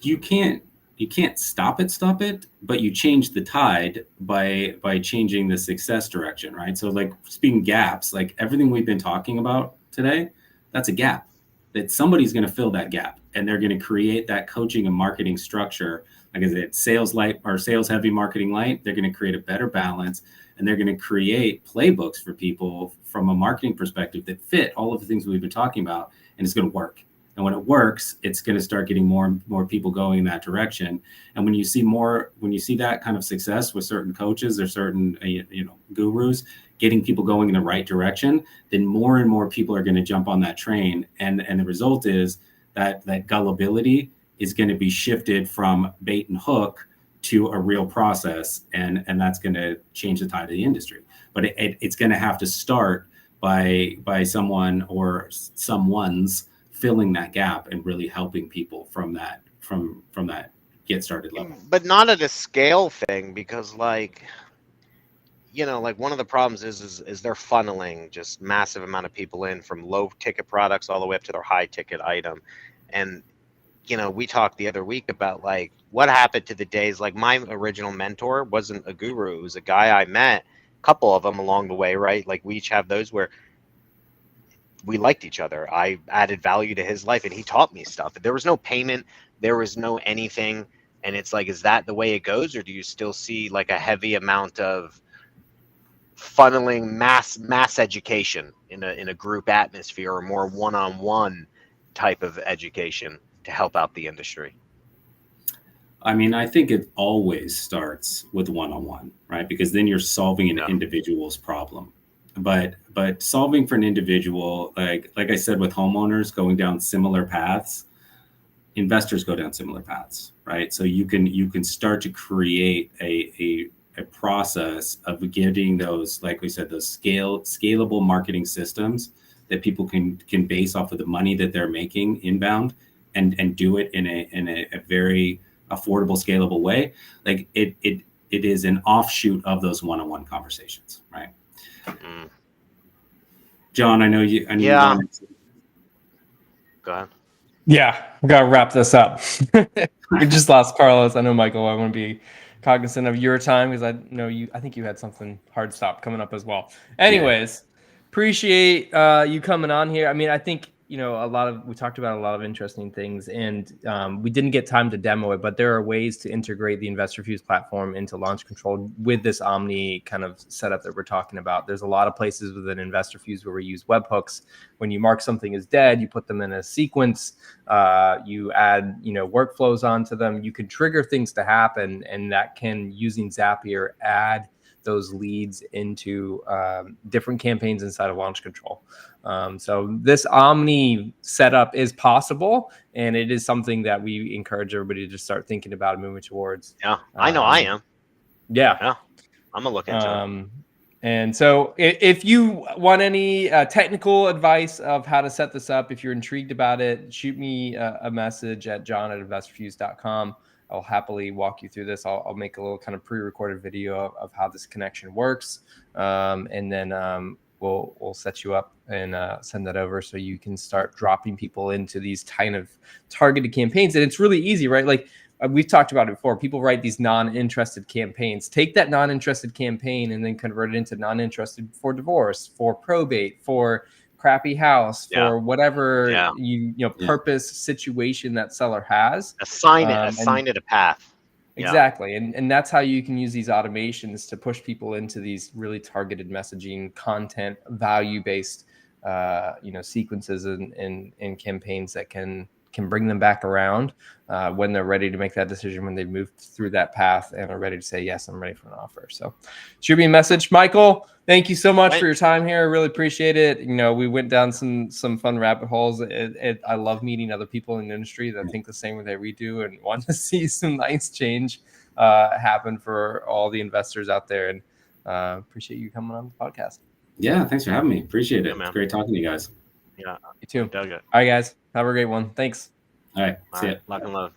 you can't stop it, but you change the tide by changing the success direction, right? So like speaking gaps, like everything we've been talking about today, that's a gap that somebody's going to fill that gap, and they're going to create that coaching and marketing structure. Like I said, sales light or sales heavy, marketing light. They're going to create a better balance, and they're going to create playbooks for people from a marketing perspective that fit all of the things we've been talking about, and it's going to work. And when it works, it's going to start getting more and more people going in that direction. And when you see that kind of success with certain coaches or certain gurus getting people going in the right direction, then more and more people are going to jump on that train. And the result is that gullibility is going to be shifted from bait and hook to a real process, and that's going to change the tide of the industry. But it's going to have to start by someone or someone's filling that gap and really helping people from that get started level. But not at a scale thing, because like one of the problems is they're funneling just massive amount of people in from low ticket products all the way up to their high ticket item. And we talked the other week about like what happened to the days. Like my original mentor wasn't a guru, it was a guy I met, a couple of them along the way, right? Like we each have those where we liked each other. I added value to his life and he taught me stuff. There was no payment, there was no anything. And it's like, is that the way it goes, or do you still see like a heavy amount of funneling mass education in a group atmosphere, or more one-on-one type of education to help out the industry? I mean, I think it always starts with one-on-one, right? Because then you're solving an individual's problem. But solving for an individual, like I said, with homeowners going down similar paths, investors go down similar paths, right? So you can start to create a process of getting those, like we said, those scalable marketing systems that people can base off of the money that they're making inbound and do it in a very affordable, scalable way. Like it is an offshoot of those one-on-one conversations, right? Mm. John, I know you. Yeah. Go ahead. Yeah, we got to wrap this up. We just lost Carlos. I know, Michael, I want to be cognizant of your time because I know I think you had something hard stop coming up as well. Anyways, appreciate you coming on here. I mean, I think, we talked about a lot of interesting things, and we didn't get time to demo it, but there are ways to integrate the InvestorFuse platform into LaunchControl with this Omni kind of setup that we're talking about. There's a lot of places within InvestorFuse where we use webhooks. When you mark something as dead, you put them in a sequence, you add, workflows onto them. You can trigger things to happen, and that can, using Zapier, add those leads into different campaigns inside of LaunchControl. So this Omni setup is possible, and it is something that we encourage everybody to start thinking about and moving towards. Yeah, I know I am. Yeah. Yeah, I'm gonna look into it. And so if you want any technical advice of how to set this up, if you're intrigued about it, shoot me a message at john@investorfuse.com. I'll happily walk you through this. I'll make a little kind of pre-recorded video of how this connection works. And then we'll set you up and send that over so you can start dropping people into these kind of targeted campaigns. And it's really easy, right? Like, we've talked about it before. People write these non-interested campaigns. Take that non-interested campaign and then convert it into non-interested for divorce, for probate, for crappy house, for whatever purpose situation that seller has. Assign it a path. Exactly. And that's how you can use these automations to push people into these really targeted messaging, content, value-based sequences and campaigns that can bring them back around when they're ready to make that decision, when they've moved through that path and are ready to say, yes, I'm ready for an offer. So shoot me a message. Michael, thank you so much for your time here. I really appreciate it. We went down some fun rabbit holes. I love meeting other people in the industry that think the same way that we do and want to see some nice change happen for all the investors out there. And appreciate you coming on the podcast. Yeah, thanks for having me. Appreciate it. Yeah, It's great talking to you guys. Yeah, You too. Dug it. All right, guys. Have a great one. Thanks. All right. See ya. Lock and load.